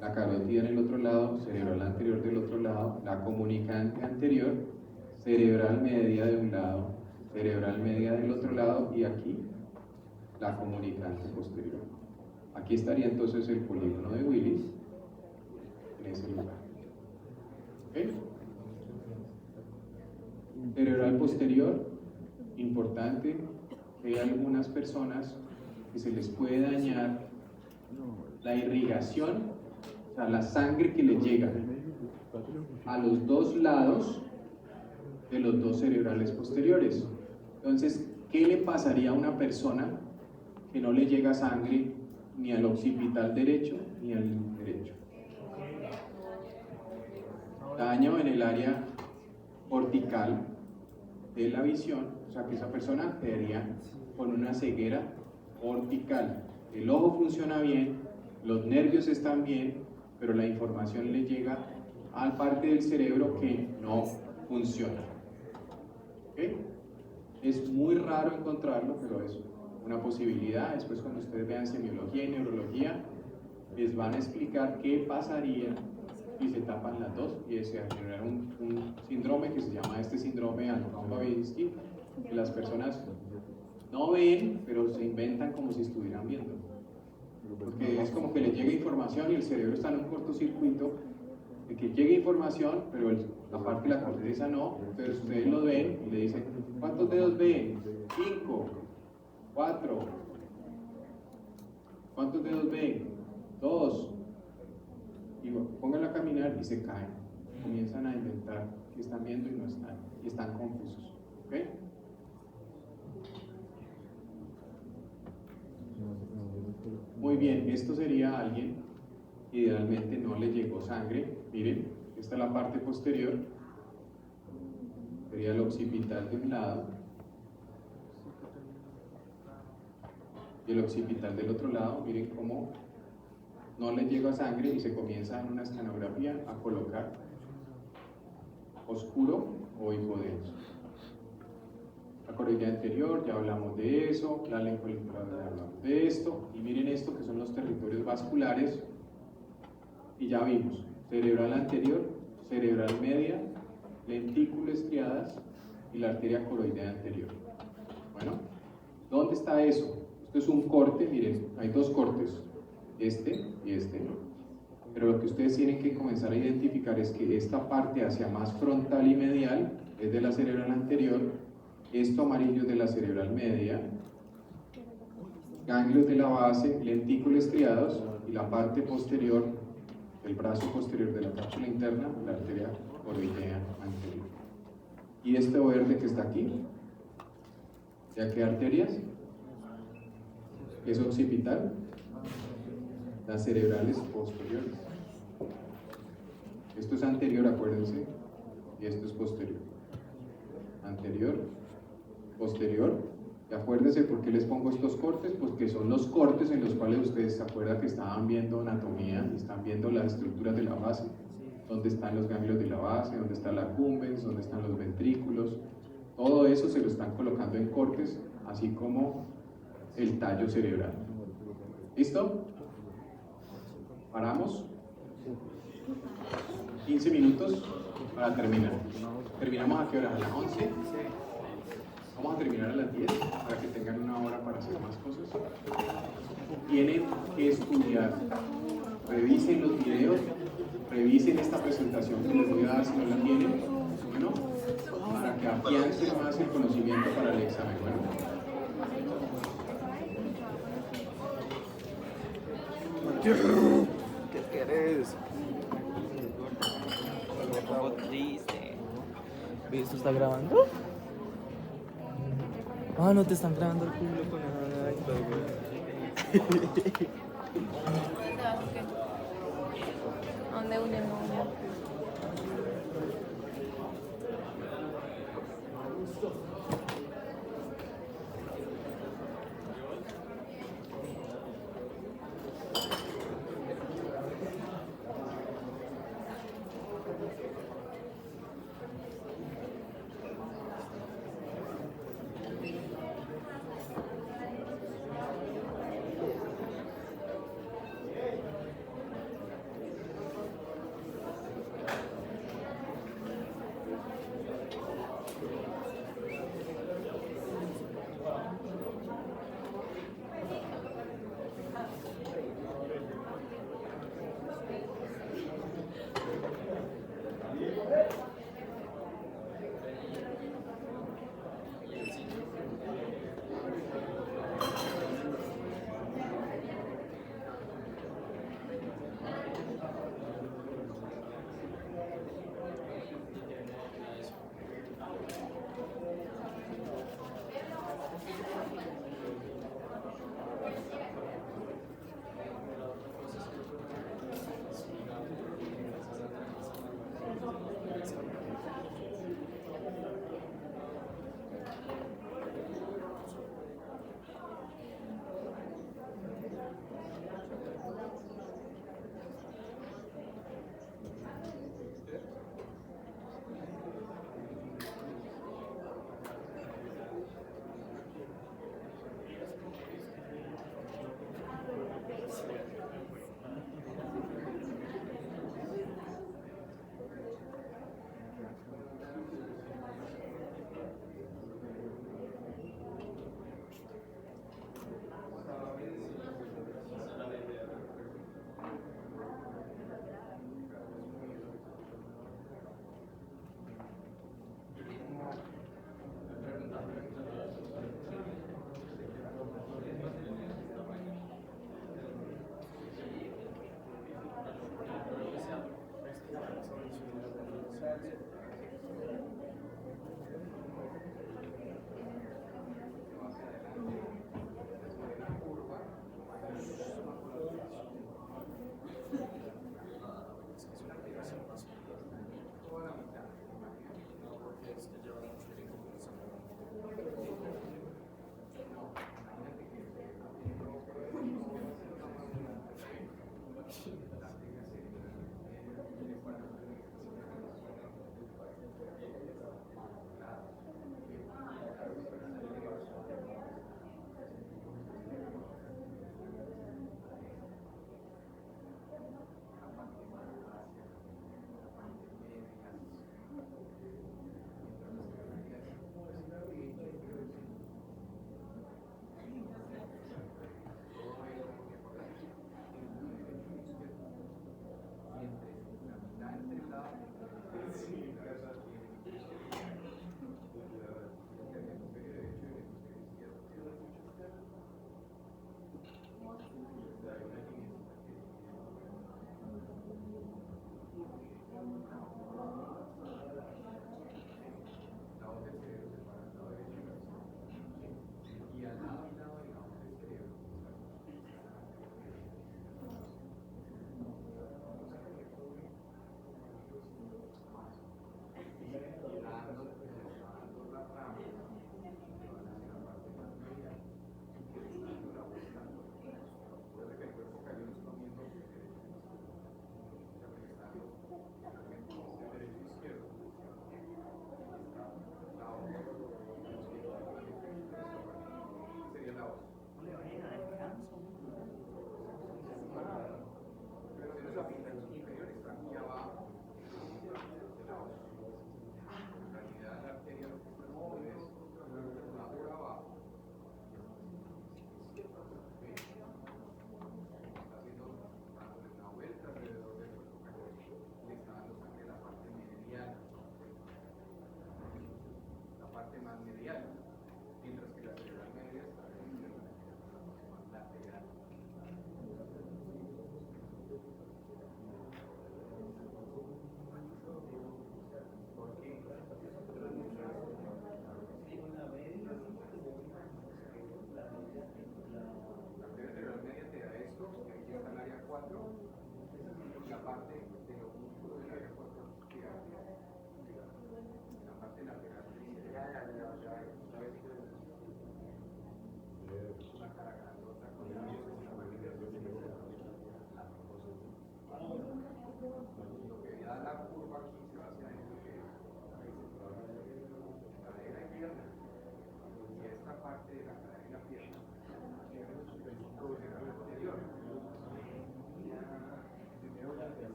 la carótida en el otro lado, cerebral anterior del otro lado, la comunicante anterior, cerebral media de un lado, cerebral media del otro lado, y aquí la comunicante posterior. Aquí estaría entonces el polígono de Willis en ese lugar. ¿Okay? Cerebral posterior, importante, que hay algunas personas que se les puede dañar la irrigación, o sea, la sangre que le llega a los dos lados de los dos cerebrales posteriores. Entonces, ¿qué le pasaría a una persona que no le llega sangre ni al occipital derecho ni al derecho? Daño en el área cortical de la visión, o sea que esa persona quedaría con una ceguera cortical. El ojo funciona bien, los nervios están bien, pero la información le llega a la parte del cerebro que no funciona. ¿Okay? Es muy raro encontrarlo, pero es una posibilidad. Después, cuando ustedes vean semiología y neurología, les van a explicar qué pasaría si se tapan las dos y se genera un síndrome que se llama síndrome Anton-Babinski, que las personas no ven, pero se inventan como si estuvieran viendo, porque es como que les llega información y el cerebro está en un cortocircuito de que llega información, pero la parte de la corteza no. Entonces ustedes lo ven y le dicen, ¿cuántos dedos ven? 5, 4. ¿Cuántos dedos ven? 2. Y pónganlo a caminar y se caen, comienzan a inventar que están viendo y no están, y están confusos. ¿Okay? Muy bien, esto sería alguien que idealmente no le llegó sangre. Miren, esta es la parte posterior, sería el occipital de un lado y el occipital del otro lado. Miren cómo no le llega sangre y se comienza en una escanografía a colocar oscuro o hipodenso. La coroidea anterior, ya hablamos de eso, la lengua ya hablamos de esto, y miren esto que son los territorios vasculares, y ya vimos, cerebral anterior, cerebral media, lentículo estriadas y la arteria coroidea anterior. Bueno, ¿dónde está eso? Esto es un corte, miren, hay dos cortes, este y este, pero lo que ustedes tienen que comenzar a identificar es que esta parte hacia más frontal y medial es de la cerebral anterior, esto amarillo es de la cerebral media, ganglios de la base, lentículos estriados, y la parte posterior, el brazo posterior de la cápsula interna, la arteria coroidea anterior. Y este verde que está aquí, ¿ya qué arterias? Es occipital, las cerebrales posteriores. Esto es anterior, acuérdense, y esto es posterior. Anterior, posterior. Y acuérdense por qué les pongo estos cortes, pues que son los cortes en los cuales ustedes se acuerdan que estaban viendo anatomía, están viendo las estructuras de la base, dónde están los ganglios de la base, dónde está la accumbens, dónde están los ventrículos. Todo eso se lo están colocando en cortes, así como el tallo cerebral. ¿Listo? Paramos. 15 minutos para terminar. ¿Terminamos a qué hora? ¿A las 11? Vamos a terminar a las 10 para que tengan una hora para hacer más cosas. Tienen que estudiar. Revisen los videos, revisen esta presentación que les voy a dar si no la tienen. Bueno, para que afiancen más el conocimiento para el examen. Bueno. ¿Qué quieres? Me pongo triste. ¿Esto está grabando? Ah, no te están grabando el culo con ¿A dónde une? No,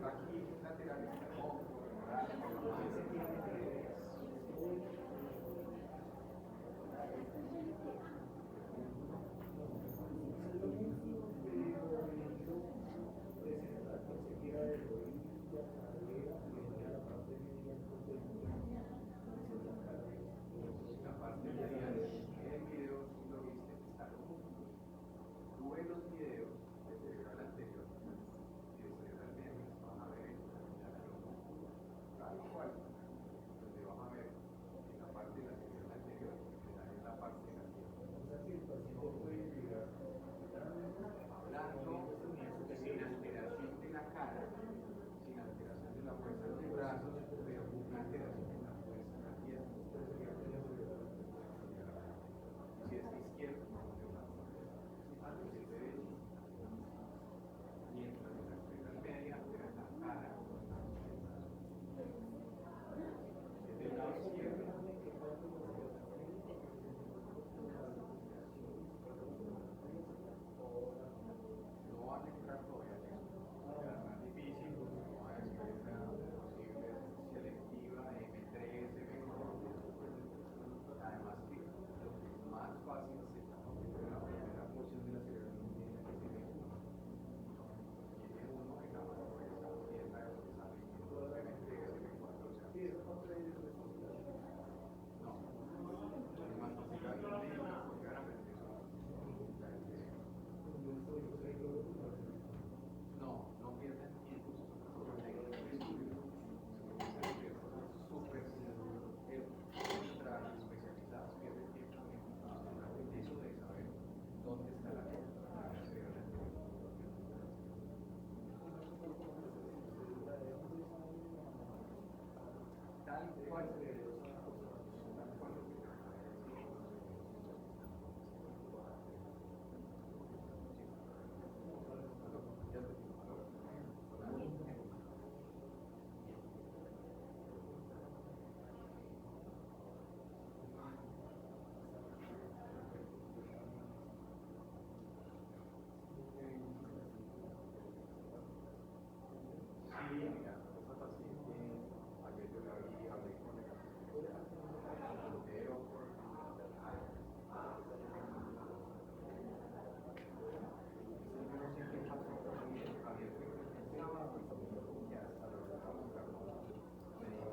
aquí lateral está como femoral, la parte medial en el video, si lo viste, está como tú ves los videos del cerebral anterior y del cerebral medio, vas a ver esto, tal cual, donde vas a ver en la parte de la cerebral anterior, en la parte negativa. Hablando sin alteración de la cara, sin alteración de la fuerza de los brazos, pero con una alteración de la fuerza de la pierna. Si es izquierdo, vamos de una forma. Si es derecho, mientras en la cerebral media altera la cara. Si es del lado izquierdo, no van a entrar todavía en eso. Es más difícil, no va a decir una posible selectiva de M3, M4. Además que lo que es más fácil se llama la primera porción de la cerebral tiene uno. Tiene uno en la mano derecha y es la de lo que sale M3, M4, o sea. No, es más fácil la de claramente eso. No, no pierden tiempo, porque hay estudios, súper ultra especializados, pierden tiempo en eso de saber dónde está la cerebral anterior. Tal cual lo que te acabo de decir. Sí, mira, esa paciente, ayer yo la vi, hablé con ella, pero no sé qué pasó, ayer fue el sábado y ya hasta la hora de buscarlo, me dijo,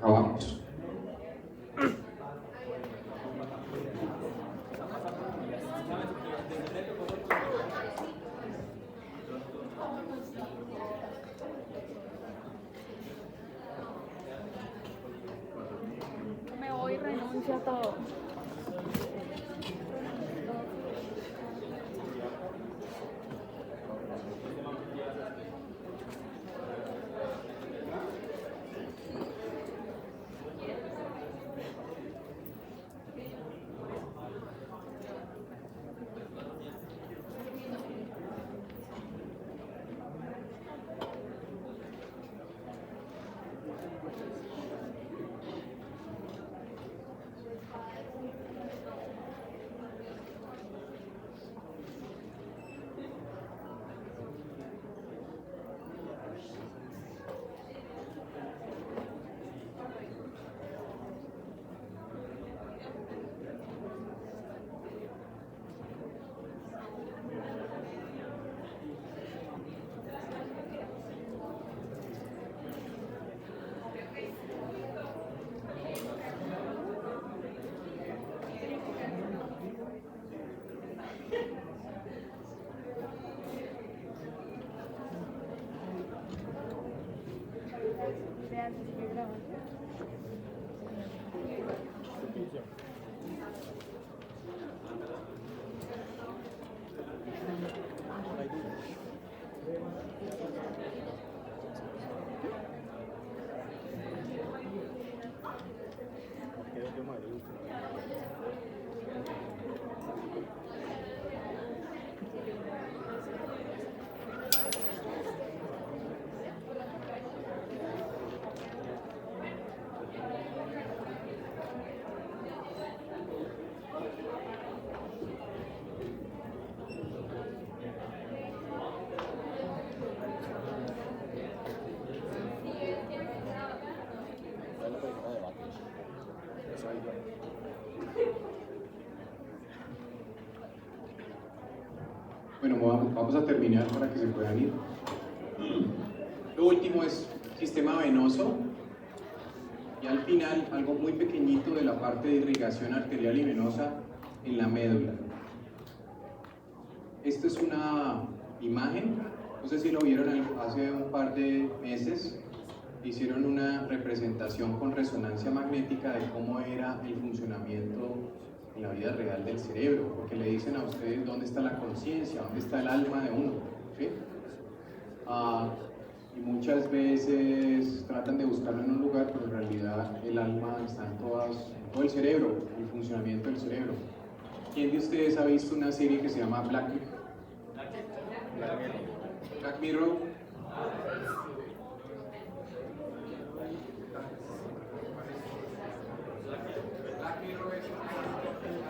Acabamos. Bueno, vamos a terminar para que se puedan ir. Lo último es sistema venoso. Y al final, algo muy pequeñito de la parte de irrigación arterial y venosa en la médula. Esta es una imagen, no sé si lo vieron hace un par de meses, hicieron una representación con resonancia magnética de cómo era el funcionamiento en la vida real del cerebro, porque le dicen a ustedes dónde está la conciencia, dónde está el alma de uno, ¿sí? Y muchas veces tratan de buscarlo en un lugar, pero en realidad el alma está en todo el cerebro, el funcionamiento del cerebro. ¿Quién de ustedes ha visto una serie que se llama Black Mirror? Black Mirror. Black Mirror es una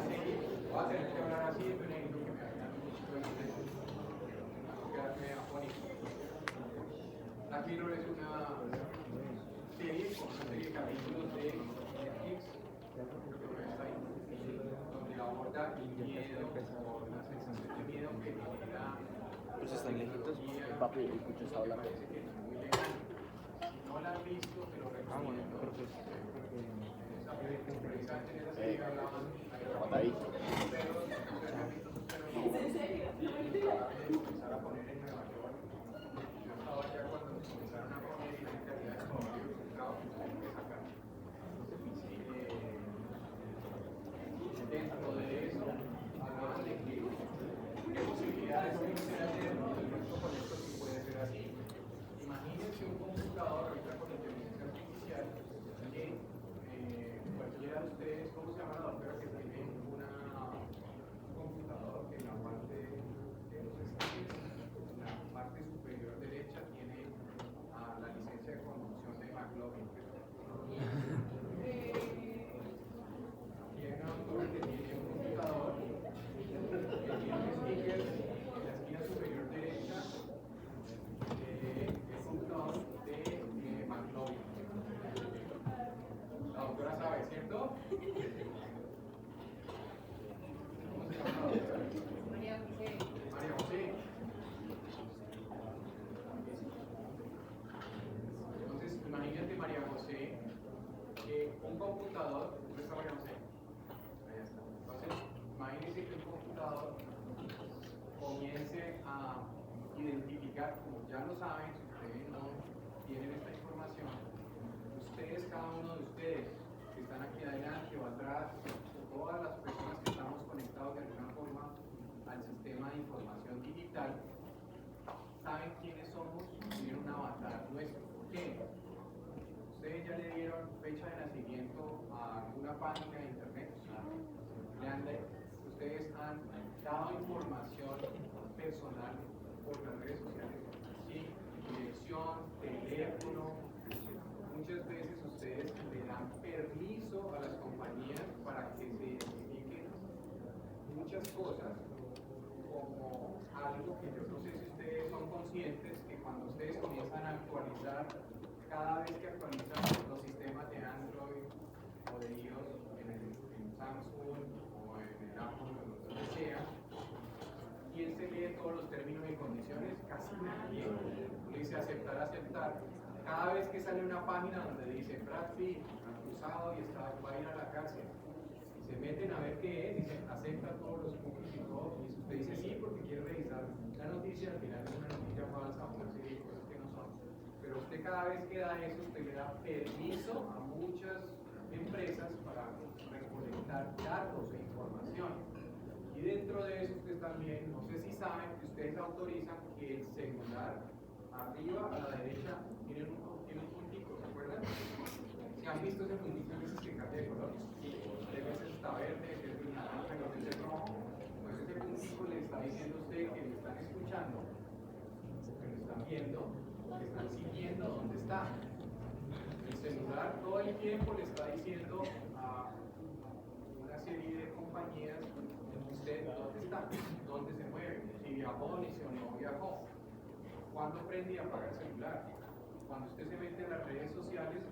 serie. Voy a tener que hablar así, pero necesito que me hagan quedarme afónico. Black Mirror es una serie de capítulos de Netflix, donde aborda el miedo o la sensación de miedo que genera. Pues están lejitos. Papi, escucho está hablando. Si no la han visto, te lo recomiendo. Bueno, pero pues. Ahí. Dentro de eso, hablaban de qué posibilidades existen con esto que puede ser así. Imagínense un computador ahorita con inteligencia artificial que cualquiera de ustedes, ¿cómo se llama la doctora que tiene un computador en la parte de los escáneres? En la parte superior derecha tiene la licencia de conducción de McLaughlin. Tiene una doctora que tiene un computador que tiene un sticker en la esquina superior derecha el computador de McLaughlin. La doctora sabe, ¿cierto? ¿Cómo se llama la doctora? María José. María José. Entonces, imagínate, María José, que un computador, ¿dónde está María José? Ahí está. Entonces, imagínense que un computador comience a identificar, como ya lo saben, si ustedes no tienen esta información, ustedes, cada uno de ustedes que están aquí adelante o atrás, todas las personas que estamos conectados de alguna forma al sistema de información digital, saben quiénes somos y tienen un avatar nuestro. ¿Por qué? Ustedes ya le dieron fecha de nacimiento a alguna página de internet, ustedes han dado información personal por las redes sociales, ¿sí? Dirección, teléfono. Muchas veces ustedes le dan permiso a las compañías para que se identifiquen muchas cosas como algo que yo no sé si ustedes son conscientes que cuando ustedes comienzan a actualizar, cada vez que actualizan los sistemas de Android o de iOS en Samsung o en el Apple o donde sea, ¿quién se lee todos los términos y condiciones? Casi nadie. Le dice aceptar, aceptar. Cada vez que sale una página donde dice Brad Pitt acusado y va a ir a la cárcel, y se meten a ver qué es, dicen acepta todos los cookies y todo, y usted dice sí porque quiere revisar la noticia, al final es una noticia falsa o una serie de cosas que no son. Pero usted cada vez que da eso, usted le da permiso a muchas empresas para recolectar datos e información. Y dentro de eso ustedes también, no sé si saben, que ustedes autorizan que el celular arriba a la derecha tiene un puntito, ¿se acuerdan? ¿Se han visto ese puntito en veces que cambia de color? De veces está verde, de veces naranja, de veces rojo. Pues ese puntito le está diciendo a usted que le están escuchando, que lo están viendo, que están siguiendo dónde está. El celular todo el tiempo le está diciendo a una serie de compañías usted dónde está, dónde se mueve, si viajó ni si no viajó, cuándo prende y apaga el celular. Cuando usted se mete a las redes sociales,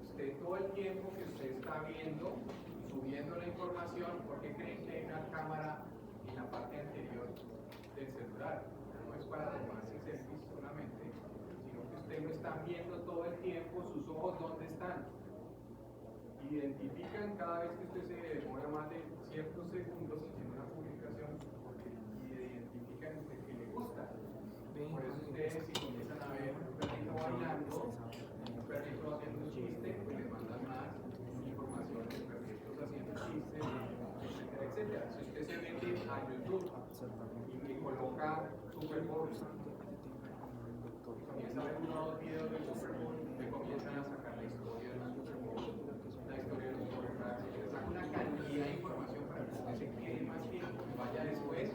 usted todo el tiempo que usted está viendo, subiendo la información, ¿por qué creen que hay una cámara en la parte anterior del celular? No es para tomarse selfies solamente, sino que usted lo está viendo todo el tiempo, sus ojos dónde están. Identifican cada vez que usted se demora más de ciertos segundos en una publicación y identifican que le gusta. Por eso ustedes, si comienzan a ver un perrito bailando, un perrito haciendo un chiste, pues les mandan más información de perritos haciendo chistes, etcétera, etcétera. Si usted se mete a YouTube y le coloca Super Bowl, comienza a ver uno o dos videos del Super Bowl, le comienzan a sacar la historia del Super Bowl, la historia del quarterback, le saca una cantidad de información para que usted se quede más tiempo y vaya después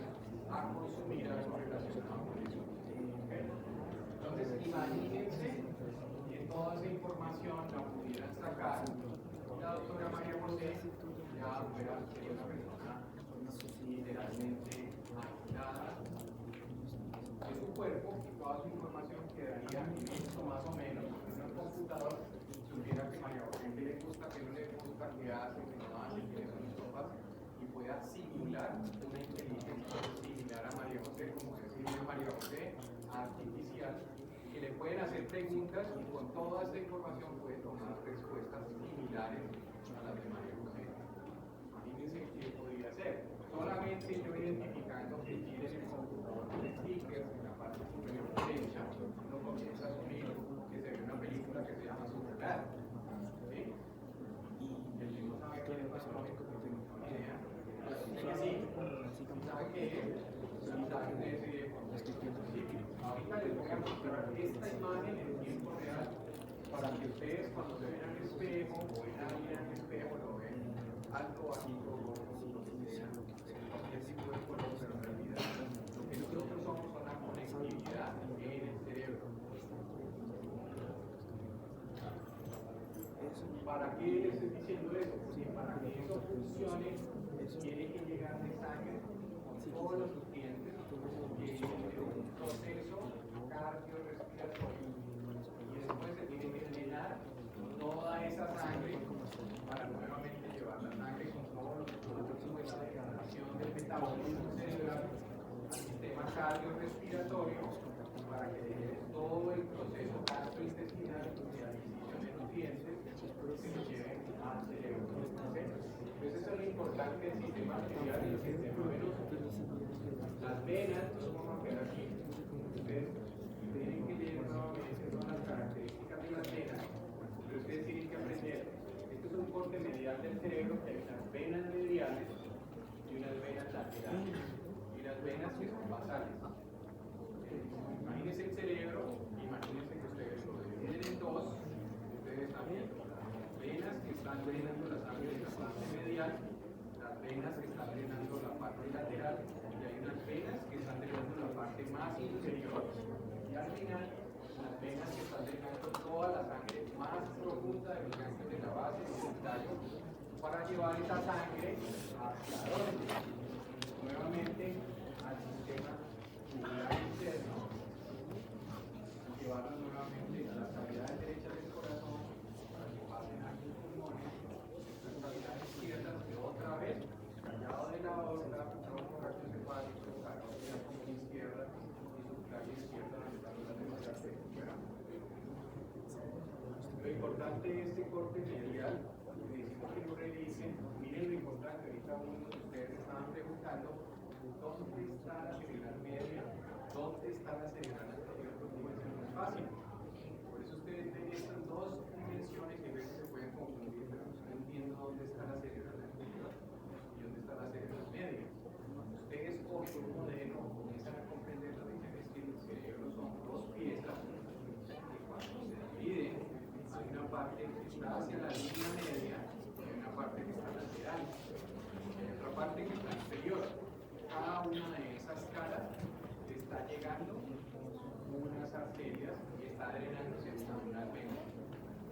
a consumir algo relacionado con eso. ¿Okay? Entonces, imagínense que toda esa información la pudieran sacar la doctora María José, ya fuera sería una persona literalmente aislada de su cuerpo y toda su información quedaría listo más o menos en un computador, supiera que María José qué le gusta, qué no le gusta, qué hace, qué no hace, qué son sus sopas y pueda simular una inteligencia similar a María José, como decía María José, artificial, que le pueden hacer preguntas y con toda esta información puede tomar respuestas similares a las de María José. Imagínense qué podría hacer. Solamente yo identificando que tiene en el computador un sticker en la parte superior derecha, uno comienza a asumir que se ve una película que se llama Superbad. ¿Sí? Y el que no sabe qué le pasa a México, no tengo ni idea. Pero sí, sabe que sabe de ese contexto. Ahorita les voy a mostrar esta imagen en tiempo real para que ustedes cuando se ven al espejo o ven a alguien al espejo lo ven alto, bajito, lo que sea, cualquier tipo de color, pero en realidad lo que nosotros somos son la conectividad en el cerebro. ¿Para qué les estoy diciendo eso? Porque para que eso funcione tiene que llegar de sangre con todos los nutrientes que es un proceso cardiorrespiratorio y después se tiene que drenar toda esa sangre para nuevamente llevar la sangre con todos los productos de la degradación del metabolismo cerebral al sistema cardiorrespiratorio para que lleve todo el proceso gastrointestinal de adquisición de nutrientes que lo lleven al cerebro. Entonces eso es lo importante del sistema arterial y el sistema venoso. Las venas, no vamos a ver aquí, ustedes tienen que leer nuevamente todas las características de las venas, pero ustedes tienen que aprender. Este es un corte medial del cerebro que hay unas venas mediales y unas venas laterales, y las venas que son basales. Imagínense el cerebro, imagínense que ustedes lo dividen en dos, ustedes están viendo las venas que están drenando la sangre de la parte medial, las venas que están drenando la parte lateral, y hay unas venas que están drenando la parte más inferior, y al final las venas que están drenando toda la sangre más profunda de los ganglios de la base del tallo para llevar esa sangre hacia dónde, nuevamente al sistema tubular interno, llevarlo nuevamente a las cavidades derechas del corazón para que pasen a sus pulmones, las cavidades izquierdas de otra vez, callado de la aorta, tronco raciocepálico, carótida común izquierda y subclavia izquierda donde están las demás arterias. Lo importante de este corte medial, necesito que lo revisen, miren lo importante, ahorita uno de ustedes estaban preguntando ¿dónde está la cerebral media? ¿Dónde está la cerebral anterior? Porque puede ser muy fácil. Por eso ustedes pulmones y a veces se pueden confundir, pero no entiendo dónde está la cerebral anterior y dónde está la cerebral media. Ustedes por su modelo comienzan a comprender lo que es que el cerebro son dos piezas que cuando se dividen hay una parte que está hacia la línea media y hay una parte que está lateral y hay otra parte que está inferior. Cada una de esas caras está llegando unas arterias y está drenándose abdominalmente.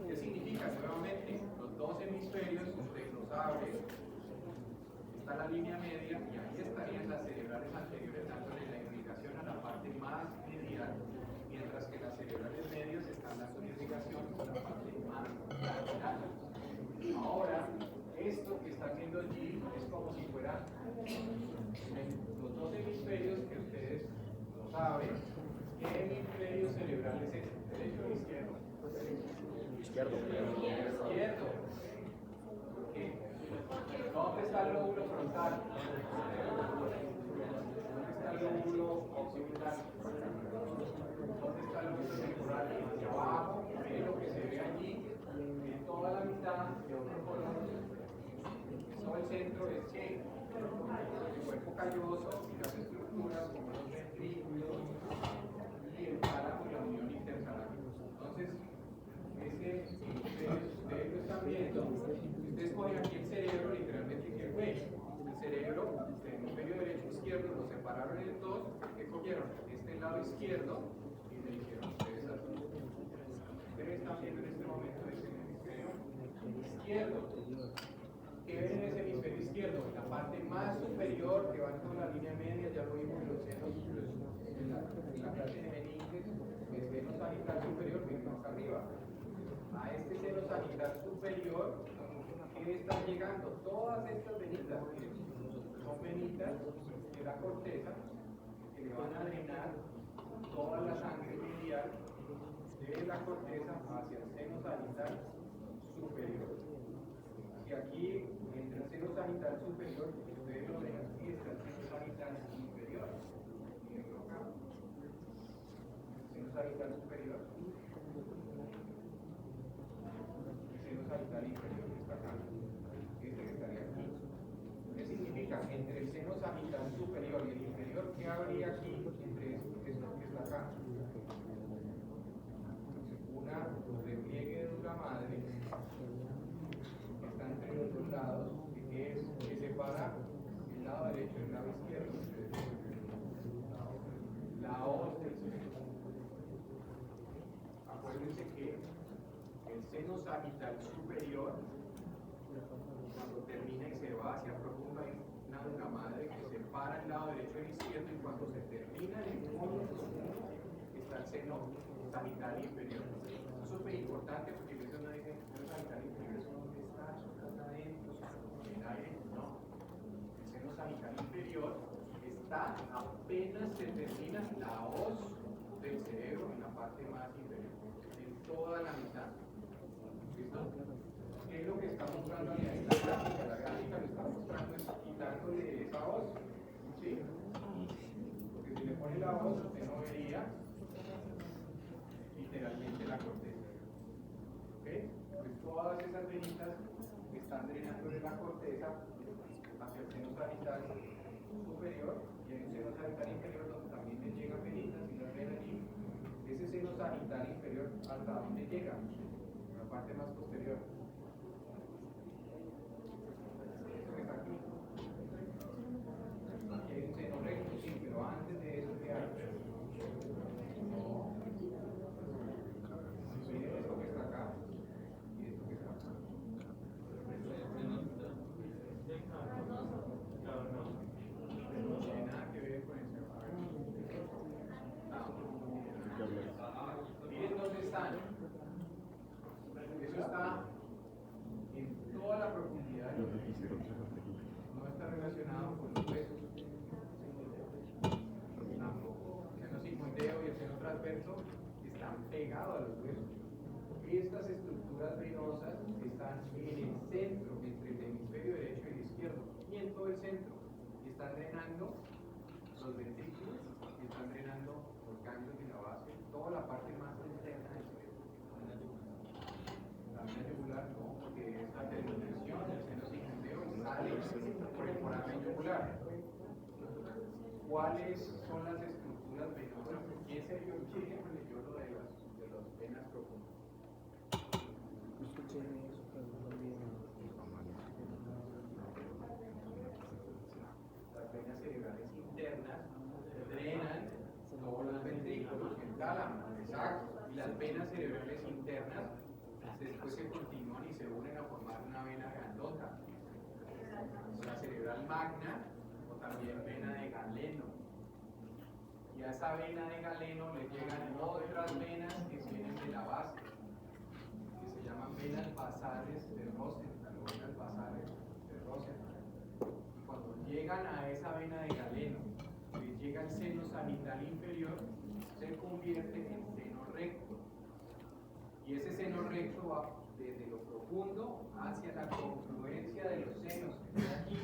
¿Qué significa? Nuevamente, los dos hemisferios, usted los abre, está la línea media y ahí estarían las cerebrales anteriores dándole la irrigación a la parte más medial, mientras que las cerebrales medias están dando irrigación a la parte más lateral. Ahora, esto que está haciendo allí es como si fuera los dos hemisferios que ustedes lo saben. ¿Qué hemisferio cerebral es ese? ¿Derecho o izquierdo? Izquierdo. Izquierdo. ¿Por qué? ¿Dónde está el lóbulo frontal? ¿Dónde está el lóbulo occipital? ¿Dónde está el lóbulo temporal? Hacia abajo, ve lo que se ve allí, ve toda la mitad de otro color. Todo el centro es que el cuerpo calloso y las estructuras como los ventrículos y el tálamo y la unión intertalámica. Entonces, ustedes lo están viendo. Ustedes ponen aquí el cerebro, literalmente, ¿qué fue? El cerebro, el hemisferio derecho e izquierdo, lo separaron en dos. ¿Qué cogieron? Este lado izquierdo y le dijeron ustedes así. Ustedes están viendo en este momento ese hemisferio izquierdo. ¿Qué ven en ese hemisferio izquierdo? En la parte más superior que va con la línea media, ya lo vimos en los senos, en la clase de meninges, el seno sagital superior que está acá arriba. A este seno sagital superior, ¿qué están llegando? Todas estas venitas, son venitas de la corteza que le van a drenar toda la sangre medial de la corteza hacia el seno sagital superior. Y aquí, entre el seno sagital superior, ustedes lo ven aquí, está el seno sagital inferior. Mírenlo acá. El seno sagital superior. El seno sagital inferior que está acá. Este que estaría aquí. ¿Qué significa? Entre el seno sagital superior y el inferior, ¿qué habría aquí entre esto que está acá? Una repliegue de la madre entre los dos lados, que es que separa el lado derecho y el lado izquierdo. La hoz del cerebro. Acuérdense que el seno sagital superior, cuando termina y se va hacia profunda, hay una madre que separa el lado derecho y el izquierdo, y cuando se termina en el fondo está el seno sagital inferior. Eso es súper importante porque a veces uno dice, el seno sagital inferior es donde está, adentro, en el aire. No. El seno sagital inferior está apenas se termina la hoz del cerebro en la parte más inferior, en toda la mitad. ¿Listo? ¿Qué es lo que está mostrando ahí? La gráfica lo está mostrando es quitándole esa hoz. ¿Sí? Porque si le pone la hoz, usted no vería literalmente la corteza. ¿Ok? Pues todas esas venitas están drenando de la corteza hacia el seno sagital superior y hay un seno sagital inferior donde también le llegan venitas y las ven allí. Ese seno sagital inferior, ¿hasta dónde llega? A la parte más posterior. Eso que está aquí. Aquí hay un seno recto, sí, pero antes de eso, ¿qué hay? Miren esto que está acá y esto que está acá. No tiene nada que ver con eso. Miren dónde están. Eso está en toda la profundidad de los hemisferios. No está relacionado con los huesos. Tampoco. El seno sigmoideo y el seno transverso están pegados a los huesos. Estas estructuras venosas están en el centro, entre el hemisferio derecho y el izquierdo, y en todo el centro. Y están drenando los ventrículos, y están drenando los ganglios de la base, toda la parte más interna del cerebro. También hay yugular, no, porque es la terminación del seno sigmoideo y sale por el foramen yugular. ¿Cuáles son las estructuras venosas? ¿Quién me leyó lo de las venas profundas? Las venas cerebrales internas drenan todos los ventrículos, el tálamo, exacto. Y las venas cerebrales internas después se continúan y se unen a formar una vena grandota. La cerebral magna o también vena de Galeno. Y a esa vena de Galeno le llegan otras venas que vienen de la base, que se llaman venas basales de Rosenthal, venas basales de Rosenthal. Y cuando llegan a esa vena de Galeno, les llega el seno sagital inferior, se convierte en seno recto. Y ese seno recto va desde lo profundo hacia la confluencia de los senos, que está aquí.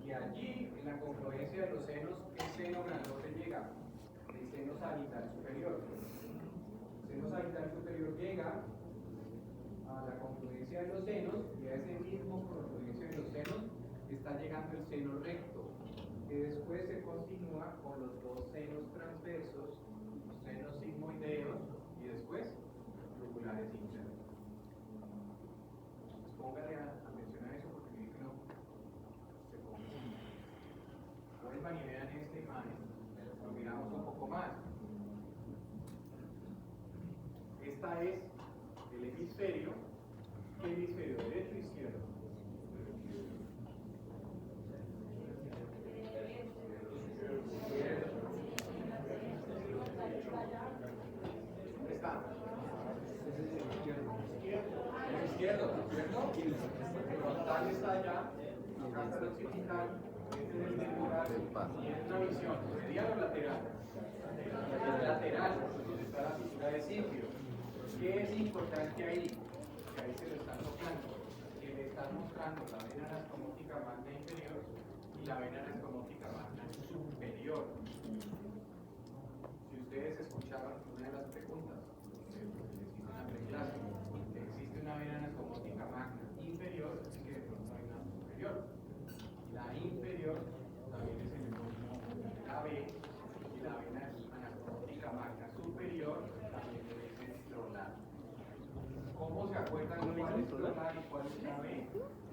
Y allí, en la confluencia de los senos, ¿qué seno grandote llega? El seno sagital superior. El seno sagital superior llega a la confluencia de los senos y a ese mismo confluencia de los senos está llegando el seno recto, que después se continúa con los dos senos transversos, los senos sigmoideos y después yugulares internos. Pues póngale atención a eso porque mire que no se confunde. Vuelvan y vean esta imagen, lo miramos un poco más. Esta es el hemisferio. ¿Qué hemisferio? ¿Derecho o izquierdo? ¿Dónde está? El izquierdo, ¿cierto? El frontal está allá, acá está el occipital, este es el temporal, y es una visión, medial o lateral. Lateral, donde está la fisura de sitio. ¿Qué es importante ahí? Que ahí se lo están mostrando. Que le están mostrando la vena anastomótica magna inferior y la vena anastomótica magna superior. Si ustedes escucharon una de las preguntas que les hice en la preclase, que existe una vena anastomótica magna inferior, es que de pronto hay una superior. La inferior también es el mismo de la B, y la vena anastomótica magna superior también le dicen trolar. ¿Cómo se acuerdan cuál es trolar y cuál es la B?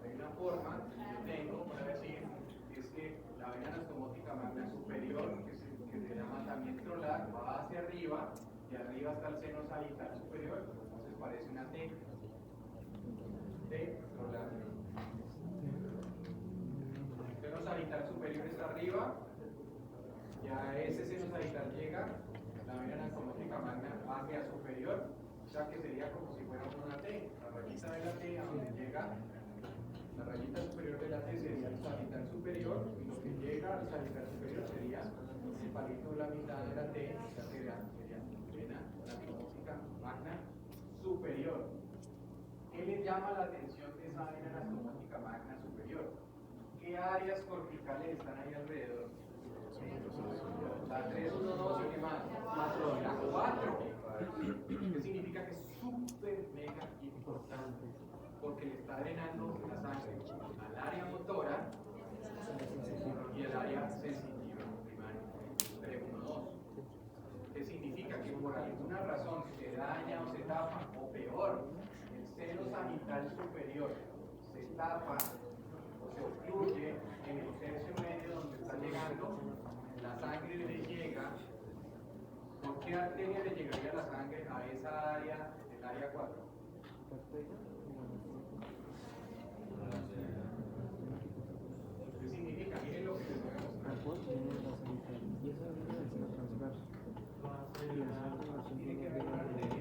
Hay una forma que yo tengo para decir es que la vena anastomótica magna superior, que se llama también trolar, va hacia arriba y arriba está el seno sagital superior, entonces parece una T. T, trolar. El seno sagital superior está arriba, ya ese seno sagital llega, la vena anastomótica magna hacia superior, o sea que sería como si fuera una T. La rayita de la T a donde llega, la rayita superior de la T sería el sagital superior, y lo que llega al sagital superior sería el palito de la mitad de la T, o sea sería vena anastomótica magna superior. ¿Qué le llama la atención de esa vena anastomótica magna superior? ¿Qué áreas corticales están ahí alrededor? La 3, 1, 2 y qué más? La 4. ¿Qué significa? Que es súper mega importante porque le está drenando la sangre al área motora y al área sensitiva primaria. 3, 1, 2. ¿Qué significa? Que por alguna razón se daña o se tapa, o peor, el seno sagital superior se tapa o se obstruye en el tercio medio donde está llegando, la sangre le llega. ¿Por qué arteria le llegaría la sangre a esa área, el área 4? ¿Qué significa? Miren lo que les voy a mostrar. Tiene que haber una arteria que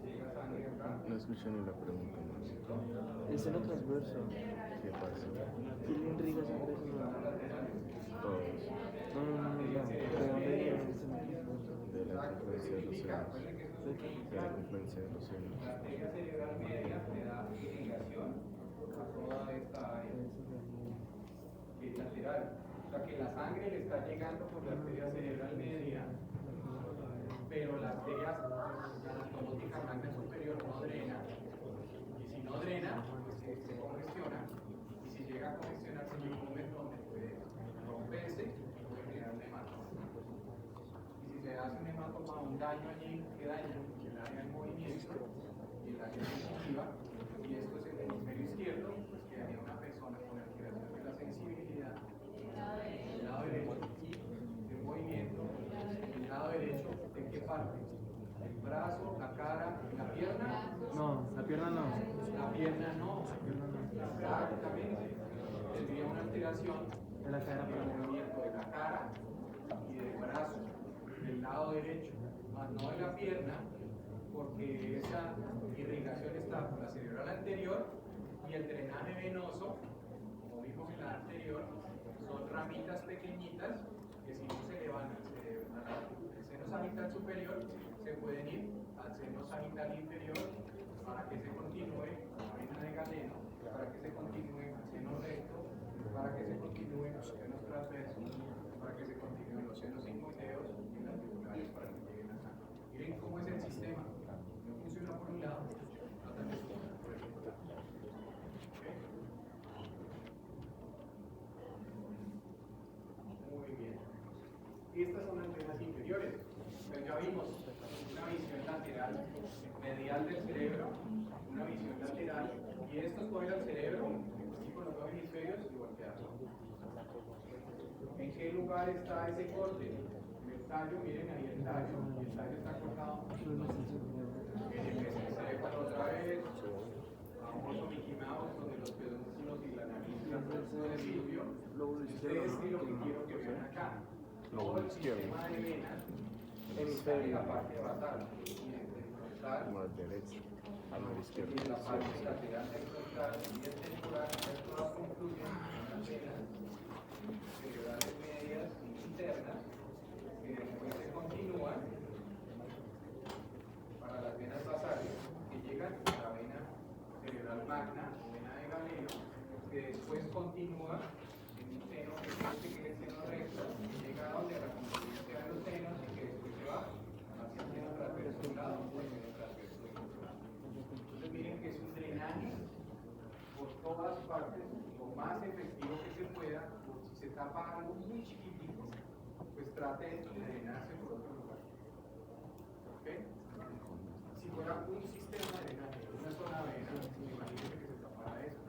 llega sangre acá. No escuché ni la pregunta más. El seno transverso. ¿Qué pasa? ¿Qué le irriga sangre? Todos. No. ¿De dónde viene el seno transverso? De la confluencia de los senos. De la confluencia de los senos. La arteria cerebral media le da irrigación a toda esta área que es lateral. O sea que la sangre le está llegando por la arteria cerebral media, pero la arteria anastomótica magna superior no drena no drena, pues se congestiona, y si llega a congestionarse llega un momento donde puede romperse y puede generar un hematoma. Y si se hace un hematoma, un daño allí que daña el área del movimiento y el área sensitiva, y esto es el hemisferio izquierdo, pues quedaría una persona con alteración de la sensibilidad del lado derecho y del movimiento. El lado derecho, ¿de qué parte? El brazo, la cara, la pierna. No, la pierna no. La pierna no. La pierna no. Exactamente. Tendría una alteración De la cara en para el abajo. movimiento de la cara y del brazo, del lado derecho, más no de la pierna, porque esa irrigación está por la cerebral anterior y el drenaje venoso, como vimos en la anterior, son ramitas pequeñitas que si no se le van al seno sagital superior, se pueden ir al seno sagital inferior para que se continúe a la vena de Galeno, para que se continúe al seno recto, para que se continúe a los senos transversos, para que se continúen los senos sigmoideos y las yugulares para que lleguen a sangre. Miren cómo es el sistema. No funciona por un lado, no también funciona por el otro lado. ¿Okay? Muy bien. Estas son las venas inferiores. Pero ya vimos una visión lateral, medial del cerebro, una visión lateral, y esto es coger al cerebro, así con los dos hemisferios y voltearlo. ¿En qué lugar está ese corte? En el tallo, miren ahí el tallo está cortado. Empecé otra vez, famoso Mickey Mouse, donde los pedúnculos y la nariz y la próxima de Silvio. Ustedes sí lo que quiero que vean acá. Todo el sistema de venas está en la parte basal, miren, del frontal, Como al derecho, a la y izquierda. en la parte lateral del frontal y el temporal, todas concluyen en las venas cerebrales medias y internas, que después se continúan para las venas basales, que llegan a la vena cerebral magna o vena de Galeno, que después continúa en un seno que es el seno recto, que llega a donde la confluencia de los senos y que después se va hacia el seno transverso de un lado o el seno transverso del otro lado. Entonces miren que es un drenaje por todas partes, lo más efectivo que se pueda. Si se tapa algo muy chiquitico, pues trate de drenarse por otro lugar. ¿Ok? Si fuera un sistema de drenaje, una sola vena, imagínense que se tapara eso.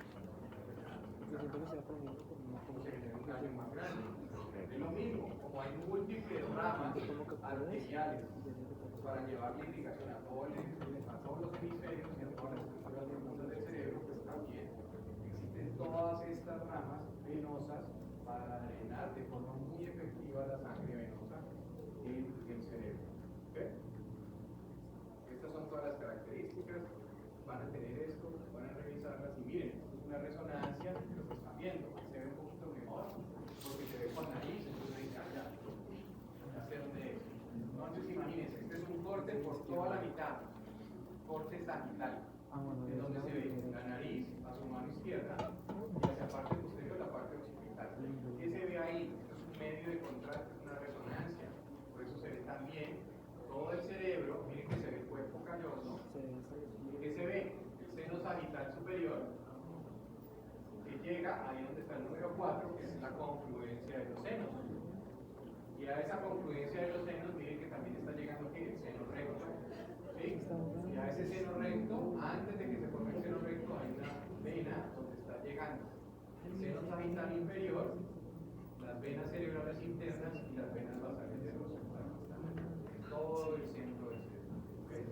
Yo siento que se va prendiendo por una Como se genera un daño más grande. Es lo mismo, como hay múltiples ramas arteriales para llevar la irrigación a todos los hemisferios y a todas las estructuras profundas del cerebro, pues también existen todas estas ramas venosas para drenar de forma muy efectiva la sangre venosa en el cerebro. ¿Okay? Estas son todas las características, van a tener esto, van a revisarlas y miren, esto es una resonancia de lo que están viendo, se ve un poquito mejor porque se ve con nariz, entonces dice, ya sé dónde es. Entonces imagínense, este es un corte por toda la mitad, corte sagital, en donde se ve la nariz a su mano izquierda y hacia la parte posterior la parte occipital. ¿Qué se ve ahí? Esto es un medio de contraste, es una resonancia, por eso se ve también todo el cerebro, miren que se ve el cuerpo calloso. ¿Qué se ve? El seno sagital superior, que llega ahí donde está el número 4, que es la confluencia de los senos. Y a esa confluencia de los senos, miren que también está llegando aquí el seno recto. ¿Sí? Y a ese seno recto, antes de que se forme el seno recto, hay una vena donde está llegando el seno sagital inferior, las venas cerebrales internas y las venas basales de los en todo el centro del cerebro. ¿Okay?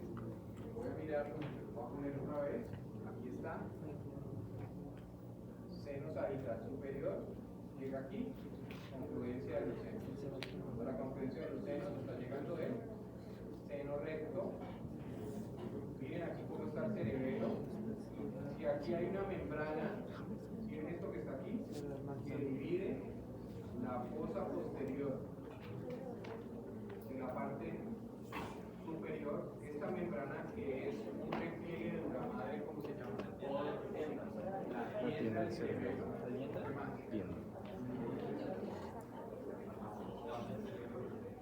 Voy a mirarlo, lo voy a poner otra vez. Aquí está. Seno sagital superior, llega aquí, confluencia de los senos. Cuando la confluencia de los senos está llegando el seno recto. Miren aquí cómo está el cerebelo. Si aquí hay una membrana, miren esto que está aquí, que divide la fosa posterior de la parte superior, esta membrana que es un repliegue de la madre, ¿cómo se llama? La tienda del cerebelo.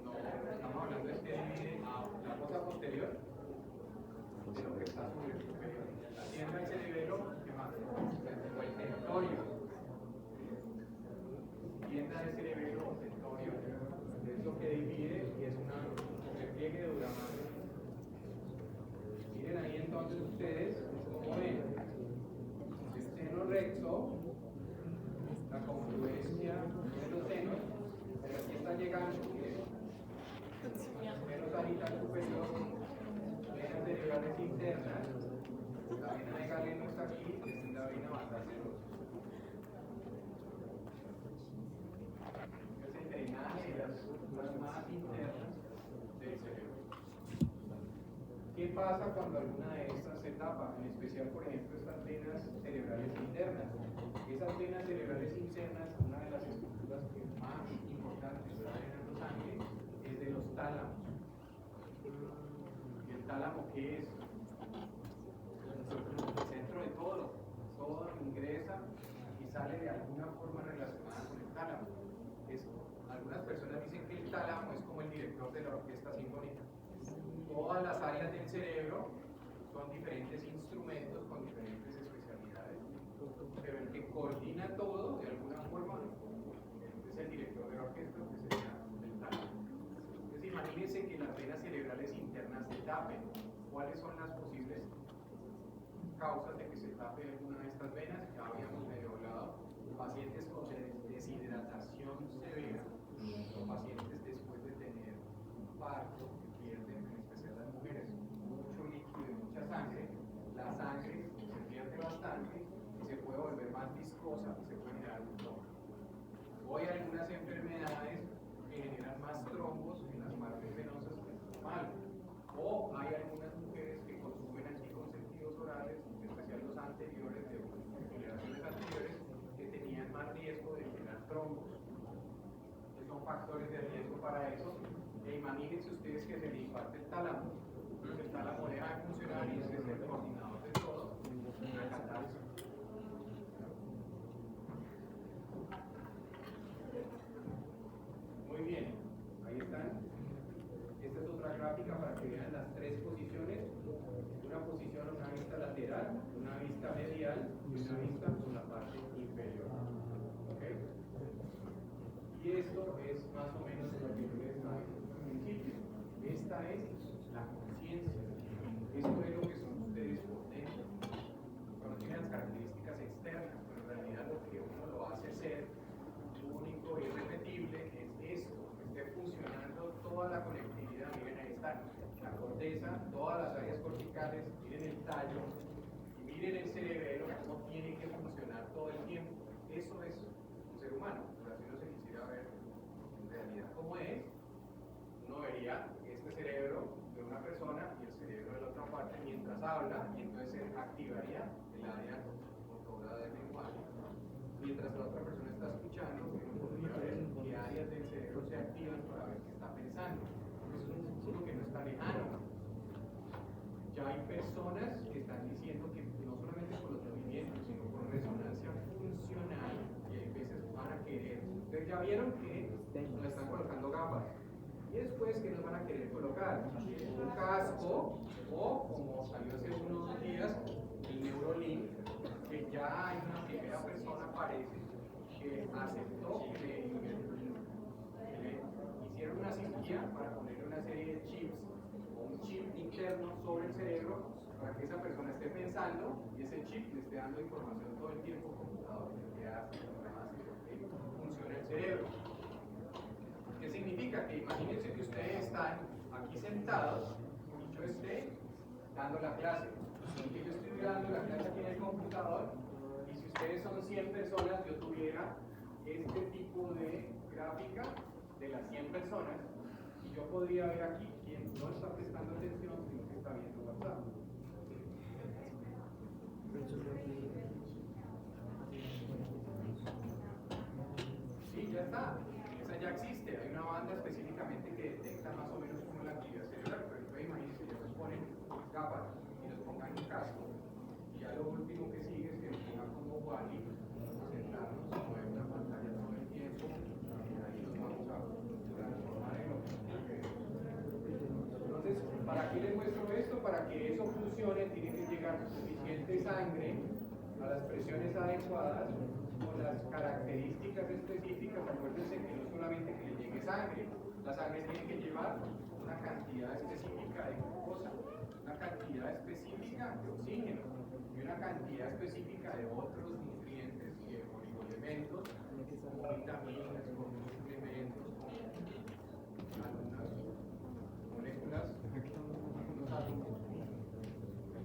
No, estamos hablando de que divide la fosa posterior de lo que está sobre el superior. La tienda del cerebelo internas, la vena de Galeno está aquí, esta es la vena basal serosa. Es el drenaje de las zonas más internas del cerebro. ¿Qué pasa cuando alguna de estas se tapa? En especial, por ejemplo, estas venas cerebrales internas. Esas venas cerebrales internas, una de las estructuras que más importantes está drenando sangre es de los tálamos. ¿Y el tálamo qué es? El centro de todo. Todo ingresa y sale de alguna forma relacionada con el tálamo. Algunas personas dicen que el tálamo es como el director de la orquesta sinfónica. Todas las áreas del cerebro son diferentes instrumentos con diferentes especialidades, pero el que coordina todo de alguna forma es el director de la orquesta, que sería el tálamo. Entonces imagínense que las venas cerebrales internas se tapen. ¿Cuáles son las posibles causas de que se tape alguna de estas venas? Ya habíamos medio hablado. Pacientes con deshidratación severa o pacientes después de tener parto que pierden, en especial las mujeres, mucho líquido y mucha sangre. La sangre se pierde bastante y se puede volver más viscosa y se puede generar un trombo. Hoy hay algunas enfermedades que generan más trombos en las partes venosas que es normal. O hay algunas mujeres que consumen anticonceptivos orales, en especial los anteriores, de generaciones anteriores, que tenían más riesgo de generar trombos. Que son factores de riesgo para eso. E imagínense ustedes que se le imparte el tálamo. El tálamo deja de funcionar y ese es el coordinador de todo. Una catarsis. Muy bien, ahí están. Esta es otra gráfica para que vean las tres posiciones. Una posición, una vista lateral, una vista medial y una vista con la parte inferior. ¿Ok? Y esto es más o menos lo que yo les estaba diciendo al principio. Esta es la conciencia. Esto es lo que son ustedes por dentro. Cuando tienen las características externas, pero en realidad lo que uno lo hace ser único y irrepetible es esto, que esté funcionando toda la conectividad. Miren, ahí está la corteza, todas las áreas corticales, miren el tallo, y miren el cerebelo, cómo tiene que funcionar todo el tiempo. Eso es un ser humano. Por así no se quisiera ver en realidad cómo es. Uno vería este cerebro de una persona y el cerebro de la otra parte mientras habla, y entonces se activaría el área motora del lenguaje. Mientras la otra persona está escuchando, uno podría ver qué áreas del cerebro se activan para ver qué está pensando. Es un futuro que no está lejano. Ya hay personas que están diciendo que no solamente por los movimientos, sino por resonancia funcional, y hay veces van a querer. Ustedes ya vieron que nos están colocando gafas. Y después, ¿qué nos van a querer colocar? Un casco, o como salió hace unos días, el Neurolink, que ya hay una primera persona, parece, que aceptó que le hicieron una cirugía para ponerle una serie de chips, o un chip interno sobre el cerebro, para que esa persona esté pensando y ese chip le esté dando información todo el tiempo al computador, que hace, que funciona el cerebro. ¿Qué significa? Que imagínense que ustedes están aquí sentados y yo esté dando la clase. Y que yo estoy dando la clase aquí en el computador, y si ustedes son 100 personas, yo tuviera este tipo de gráfica de las 100 personas, y yo podría ver aquí quién no está prestando atención, sino que está viendo WhatsApp. Sí, ya está. Esa ya existe. Hay una banda específicamente que detecta más o menos como la actividad cerebral, pero entonces imagínense que nos ponen gafas y nos pongan un casco, y ya lo último que sigue es que nos pongan como Wally, sentarnos, mover una pantalla todo el tiempo, y ahí nos vamos a transformar en lo que Entonces, ¿para qué les muestro esto? Para que eso funcione, tiene que llegar suficiente sangre a las presiones adecuadas, con las características específicas. Acuérdense que no solamente que le llegue sangre, la sangre tiene que llevar una cantidad específica de glucosa, una cantidad específica de oxígeno y una cantidad específica de otros nutrientes y de oligoelementos, como vitaminas, como suplementos, como algunas moléculas, algunos átomos. El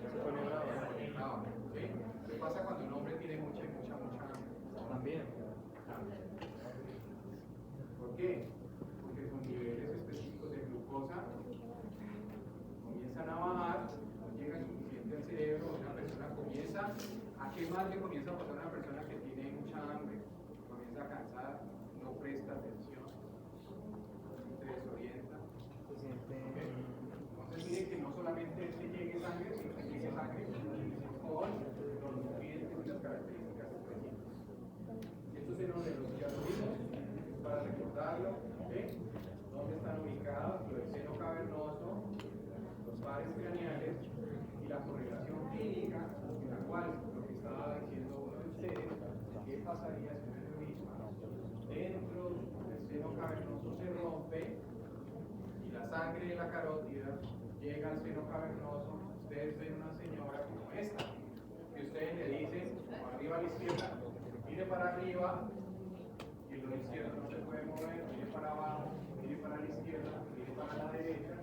Se pone bravo. bravo, ¿sí? ¿Qué pasa cuando un hombre tiene mucha hambre? También. ¿Por qué? Porque sus niveles específicos de glucosa comienzan a bajar, no llega suficiente al cerebro, una persona comienza, ¿a qué más le comienza a pasar a una persona que tiene mucha hambre? Comienza a cansar, no presta atención, se desorienta. Se siente. Entonces mire que no solamente es que llegue sangre, sino que llegue sangre con los nutrientes y las características específicas. Estos eran de los que ya lo vimos, es para recordarlo, ¿ok? ¿Dónde están ubicados? El seno cavernoso, los pares craneales y la correlación clínica, en la cual lo que estaba diciendo uno de ustedes, ¿qué pasaría si un aneurisma dentro del seno cavernoso se rompe y la sangre de la carótida llega al seno cavernoso? Ustedes ven una señora como esta, que ustedes le dicen, arriba a la izquierda, mire para arriba, y el izquierdo no se puede mover, mire para abajo, mire para la izquierda, mire para la derecha,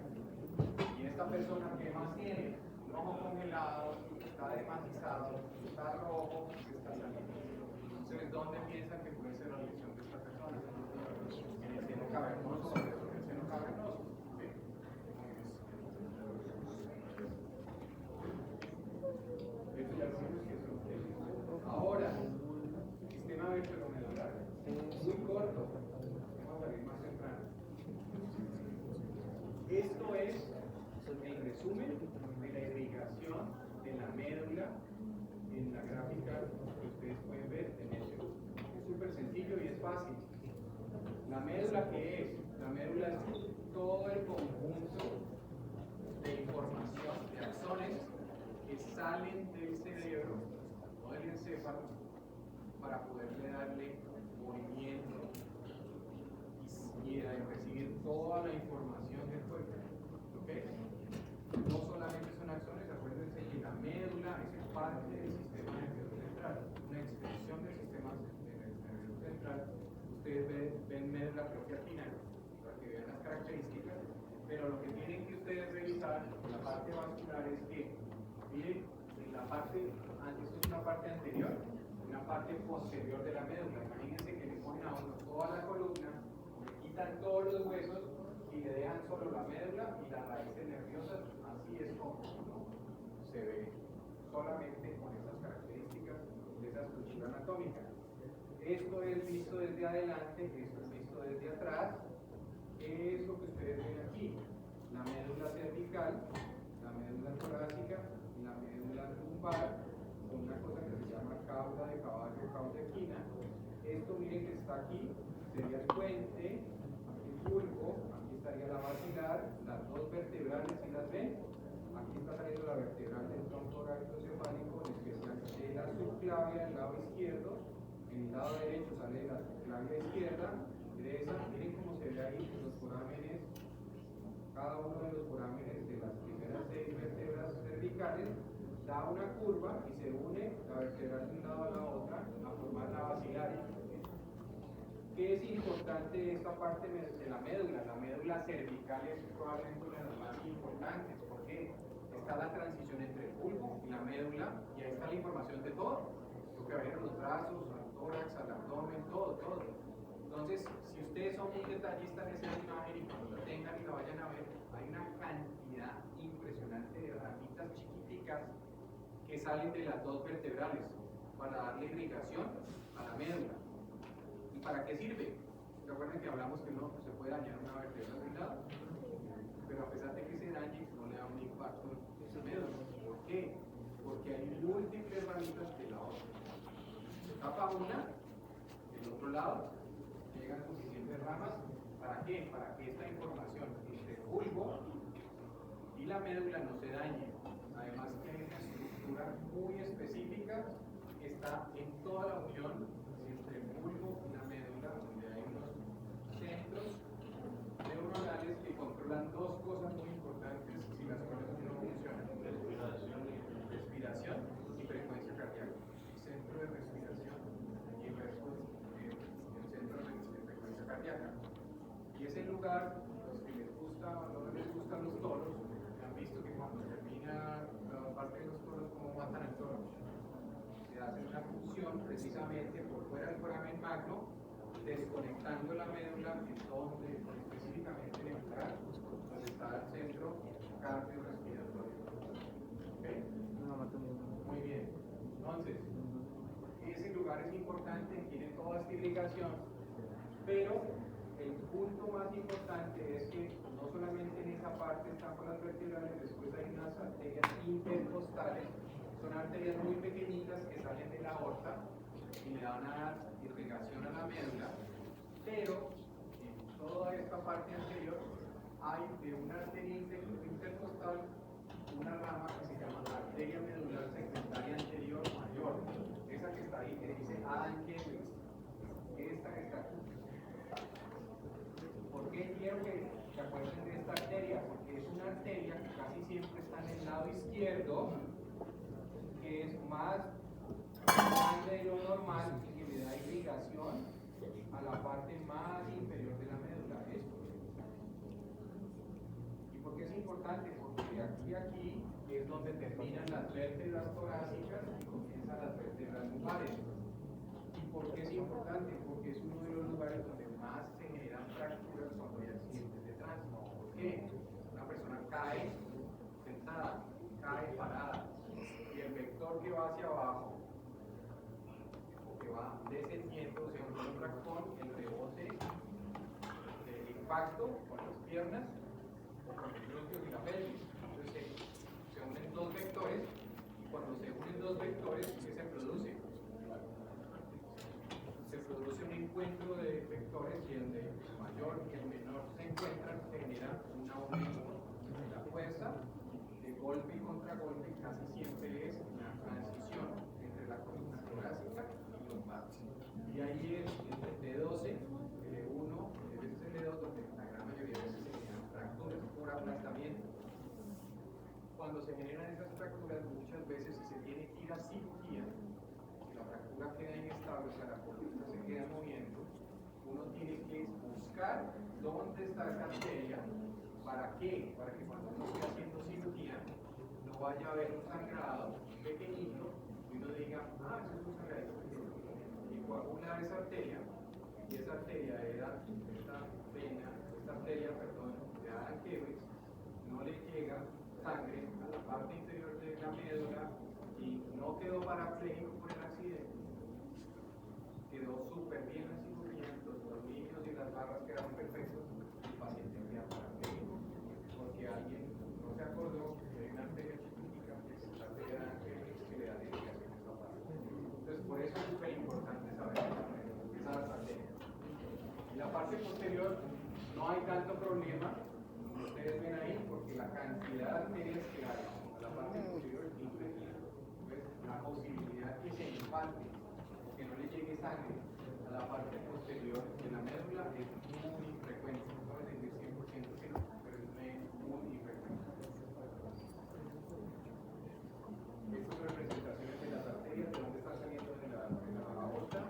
y esta persona que más tiene, un ojo congelado, está desmatizado, está rojo, está saliendo. Entonces, ¿dónde piensan que puede ser la lesión de esta persona? En el seno cavernoso, en el seno cavernoso. ¿Sí? Eso ya lo vimos que es un ahora, sistema vertebromedular, muy corto, vamos a salir más temprano. Esto es el resumen de la irrigación de la médula en la gráfica que ustedes pueden ver en este. Es súper sencillo y es fácil. La médula, ¿qué es? La médula es todo el conjunto de información, de axones que salen del cerebro o del encéfalo para poderle darle movimiento y recibir toda la información del cuerpo. ¿Ok? No solamente son axones, acuérdense que la médula es parte del sistema nervioso central, una extensión del sistema nervioso central. Ustedes ven médula propia final para que vean las características, pero lo que tienen que ustedes revisar en la parte vascular es que, miren, en la parte, esto es una parte anterior, una parte posterior de la médula. Imagínense que le ponen a uno toda la columna, le quitan todos los huesos y le dejan solo la médula y las raíces nerviosas. Así es como uno se ve solamente con esas características de esa estructura anatómica. Esto es visto desde adelante, esto es visto desde atrás. Es lo que ustedes ven aquí: la médula cervical, la médula torácica, la médula lumbar, con una cosa que se llama cauda de caballo, cauda equina. Esto, miren que está aquí, sería el puente, el bulbo, aquí estaría la basilar, las dos vertebrales, ¿sí las ven? Aquí está saliendo la vertebral del tronco cefálico, en especial de la subclavia del lado izquierdo. En el lado derecho sale la subclavia izquierda, derecha. Miren cómo se ve ahí los forámenes, cada uno de los forámenes de las primeras 6 vértebras cervicales da una curva y se une la vertebral de un lado a la otra a formar la basilar. ¿Qué es importante de esta parte de la médula? La médula cervical es probablemente una de las más importantes, porque está la transición entre el bulbo y la médula, y ahí está la información de todo, lo que va a ir a los brazos, al tórax, al abdomen, todo. Entonces, si ustedes son muy detallistas en esa imagen y cuando la tengan y la vayan a ver, hay una cantidad impresionante de ramitas chiquiticas que salen de las dos vertebrales para darle irrigación a la médula. ¿Y para qué sirve? ¿Se acuerdan que hablamos que no se puede dañar una vértebra de un lado? Pero a pesar de que se dañe, no le da un impacto en esa médula. ¿Por qué? Porque hay múltiples ramitas de la otra. Se tapa una, del otro lado, llegan suficientes ramas. ¿Para qué? Para que esta información entre el bulbo y la médula no se dañe. Además que hay una estructura muy específica que está en toda la unión entre el bulbo y la médula, donde hay unos centros neuronales que controlan dos cosas muy importantes si las cosas no funcionan: respiración y frecuencia cardíaca. El centro de respiración y el centro de frecuencia cardíaca. Y ese lugar, los que les gusta o no les gustan los toros, han visto que cuando precisamente por fuera del foramen magno, desconectando la médula específicamente en el lugar donde está el centro cardiorrespiratorio. ¿Ok? Muy bien. Entonces, ese lugar es importante, tiene toda esta irrigación, pero el punto más importante es que no solamente en esa parte están con las vertebrales, después hay unas arterias intercostales, son arterias muy pequeñitas que salen de la aorta y le van a dar irrigación a la médula, pero en toda esta parte anterior hay de una arteria intercostal una rama que se llama arteria medular segmentaria anterior mayor, esa que está ahí, que dice Adam Kevin, esta que está aquí. ¿Por qué quiero que se acuerden de esta arteria? Porque es una arteria que casi siempre está en el lado izquierdo, que es más grande de lo normal y que le da irrigación a la parte más inferior de la médula. Esto. ¿Y por qué es importante? Porque de aquí a aquí es donde terminan las vértebras torácicas y comienzan las vértebras lumbares. ¿Y por qué es importante? Porque es uno de los lugares donde más se generan fracturas cuando hay accidentes de tránsito. ¿Por qué? Una persona cae sentada, cae parada, y el vector que va hacia abajo o que va descendiendo se encuentra con el rebote del impacto con las piernas o con los glúteos y la pelvis. Entonces se unen dos vectores, y cuando se unen dos vectores, ¿qué se produce? Se produce un encuentro de vectores y donde el mayor y el menor se encuentran, se genera una unión. La fuerza de golpe y contragolpe casi siempre es una transición entre la columna torácica y lumbar. Y ahí es entre T12, L1, a veces L2, donde la gran mayoría de veces se generan fracturas por aplastamiento. Cuando se generan esas fracturas, muchas veces si se tiene que ir a cirugía, si la fractura queda inestable, o sea, la columna se queda moviendo, uno tiene que buscar dónde está esa arteria. ¿Para qué? Para que cuando uno esté haciendo cirugía no vaya a haber un sangrado pequeñito y uno diga, ah, eso es un sangrado pequeño. Y coagula esa arteria, y esa arteria era esta arteria, perdón, de Adam Kevin, no le llega sangre a la parte inferior de la médula y no quedó parapléjico por el accidente. Quedó súper bien la cirugía, los tornillos y las barras quedaron perfectos, el paciente queda parapléjico porque alguien no se acordó que hay una arteria chiquitica que es la arteria que le da irrigación a esa parte. Entonces, por eso es súper importante saber esas arterias. En la parte posterior no hay tanto problema, como ustedes ven ahí, porque la cantidad de arterias que hay a la parte posterior es inferior. Entonces, la posibilidad que se empate o que no le llegue sangre a la parte posterior de la médula es muy infrecuente. No voy a decir 100% que no, pero es muy infrecuente. Estas son representaciones de las arterias, de dónde están saliendo de la aorta.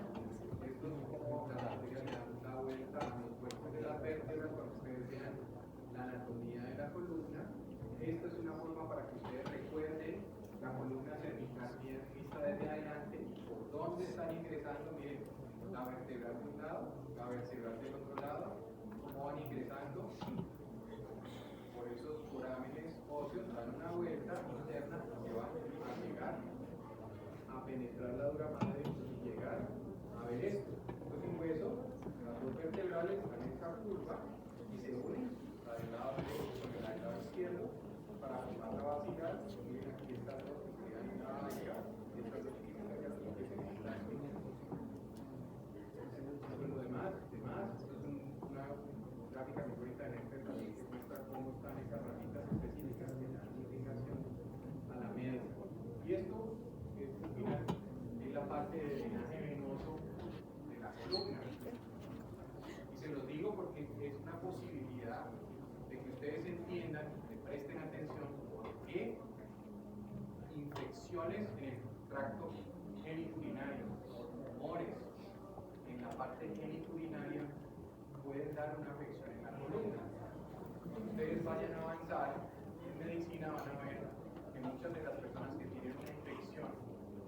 Esto es como las arterias le dan la vuelta a los cuerpos de las vértebras cuando ustedes vean la anatomía de la columna. Esto es una forma para que ustedes recuerden la columna cervical bien vista desde adelante y por dónde están ingresando. Miren, la vertebral de un lado, la vertebral del otro lado, cómo van ingresando. Por esos forámenes óseos dan una vuelta interna que van a llegar a penetrar la dura madre y llegar a ver esto. Esto es un hueso, las dos vertebrales dan esta curva y se unen, la del lado derecho con la del lado izquierdo, para formar la basilar. Miren, aquí estas dos que quedan en la basilar, y estas dos chiquitas acá son las que se necesitan. Lo demás, esto es una gráfica muy bonita en Excel también que muestra cómo están esas ramitas específicas que dan indicación a la médula. Y esto es al final es la parte del drenaje venoso de la columna. Y se los digo porque es una posibilidad de que ustedes entiendan, que presten atención, por qué infecciones en el tracto genitourinario o tumores en la parte genitourinaria pueden dar una afección en la columna. Cuando ustedes vayan a avanzar en medicina van a ver que muchas de las personas que tienen una infección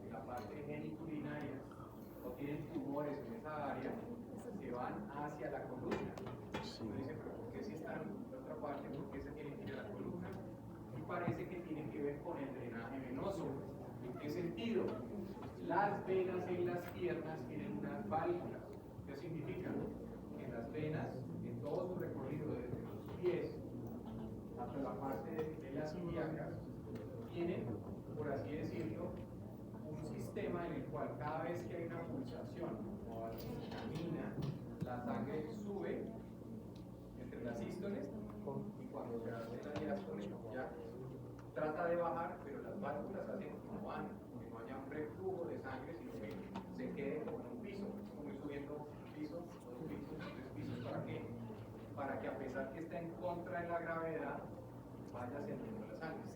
en la parte genitourinaria hacia la columna. Uno dice, pero ¿por qué si están en otra parte, por qué se tienen que ir a la columna? Y parece que tiene que ver con el drenaje venoso. ¿En qué sentido? Las venas en las piernas tienen unas válvulas. ¿Qué significa? Que las venas, en todo su recorrido desde los pies hasta la parte de las ilíacas, tienen, por así decirlo, un sistema en el cual cada vez que hay una pulsación o alguien camina, la sangre sube entre las sístoles y cuando se hace la diástole ya trata de bajar, pero las válvulas hacen como van, que no haya un reflujo de sangre, sino que se quede como en un piso, como ir subiendo un piso, dos pisos, tres pisos. ¿Para qué? Para que a pesar que está en contra de la gravedad, vaya ascendiendo la sangre.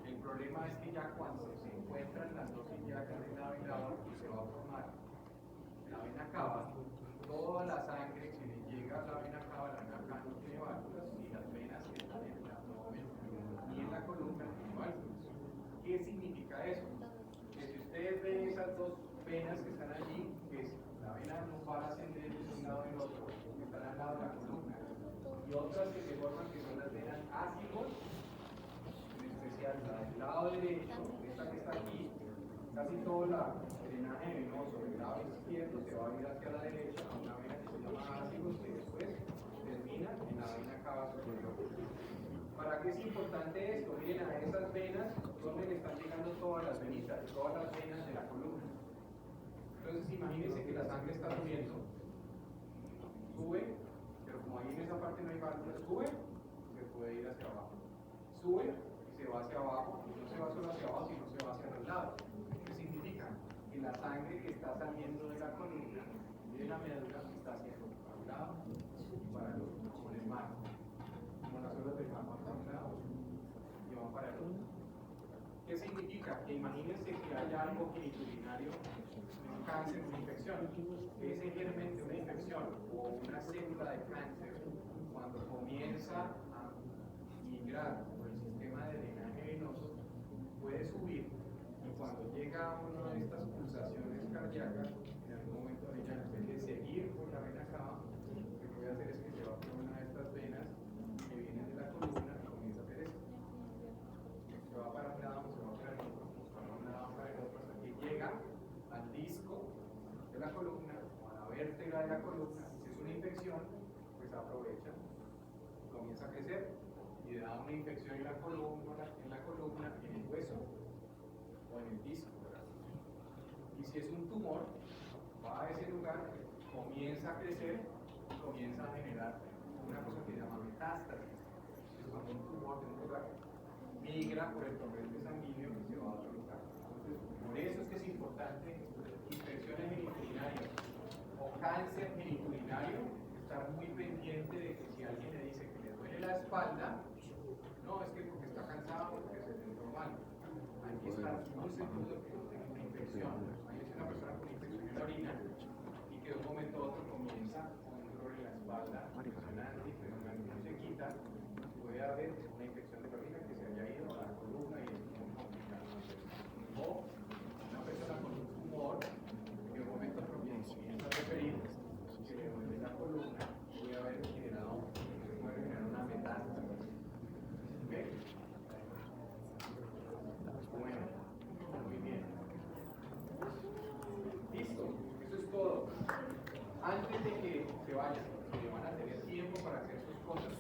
El problema es que ya cuando se encuentran las dos ilíacas de lado y lado, se va a formar la vena cava, toda la sangre que le llega a la vena cava no tiene válvulas, y las venas que están en el abdomen ni en la columna tienen válvulas. ¿Qué significa eso? Que si ustedes ven esas dos venas que están allí, que la vena no va a ascender de un lado y del otro, que están al lado de la columna, y otras que se forman que son las venas ácidos, en especial la del lado derecho, esta que está aquí, casi todo el drenaje venoso del lado izquierdo se va a ir hacia la derecha a una vena que se llama ácidos, que después termina en la vena cava superior. ¿Para qué es importante esto? Miren, a esas venas donde le están llegando todas las venitas, todas las venas de la columna. Entonces imagínense que la sangre está subiendo, sube, pero como ahí en esa parte no hay válvulas, sube, se puede ir hacia abajo. Sube y se va hacia abajo, y no se va solo hacia abajo, sino se va hacia los lados. ¿Qué significa? Que la sangre que está saliendo de la columna, de la médula, está haciendo para un lado y para el otro, como el mar. Como las olas del mar van para un lado y van para el otro. ¿Qué significa? Que imagínense que haya algo geniturinario, un cáncer, una infección. Que ese germen de una infección o una célula de cáncer, cuando comienza a migrar por el sistema de drenaje venoso, puede subir y cuando llega a una de estas pulsaciones cardíacas, en algún momento ella, en vez de seguir por la vena cava, lo que puede hacer es que se va por una de estas venas que vienen de la columna y comienza a hacer eso. Se va para un lado, se va para el otro, para un lado, para el otro, hasta que llega al disco de la columna o a la vértebra de la columna. Si es una infección, pues aprovecha, comienza a crecer y da una infección en la columna, en el hueso o en el disco. Y si es un tumor, va a ese lugar, comienza a crecer y comienza a generar una cosa que se llama metástasis. Es cuando un tumor de un lugar migra por el torrente sanguíneo y se va a otro lugar. Entonces, por eso es que es importante infecciones geniturinarias o cáncer genituinario, estar muy pendiente de que si alguien le dice que le duele la espalda, no, es que porque está cansado, porque se sentó mal. Hay que estar muy seguro de que no tenga una infección. Hay una persona con infección en la orina y que de un momento a otro comienza con un dolor en la espalda impresionante, pero no se quita, puede haber una infección de la orina que se haya ido a la columna y es muy complicado. O una persona con un tumor que de un momento a otro comienza a referir que le duele la columna, puede haber generado, puede generar una metástasis. ¿Ok? Bueno, muy bien. Listo, eso es todo. Antes de que se vayan, que van a tener tiempo para hacer sus cosas,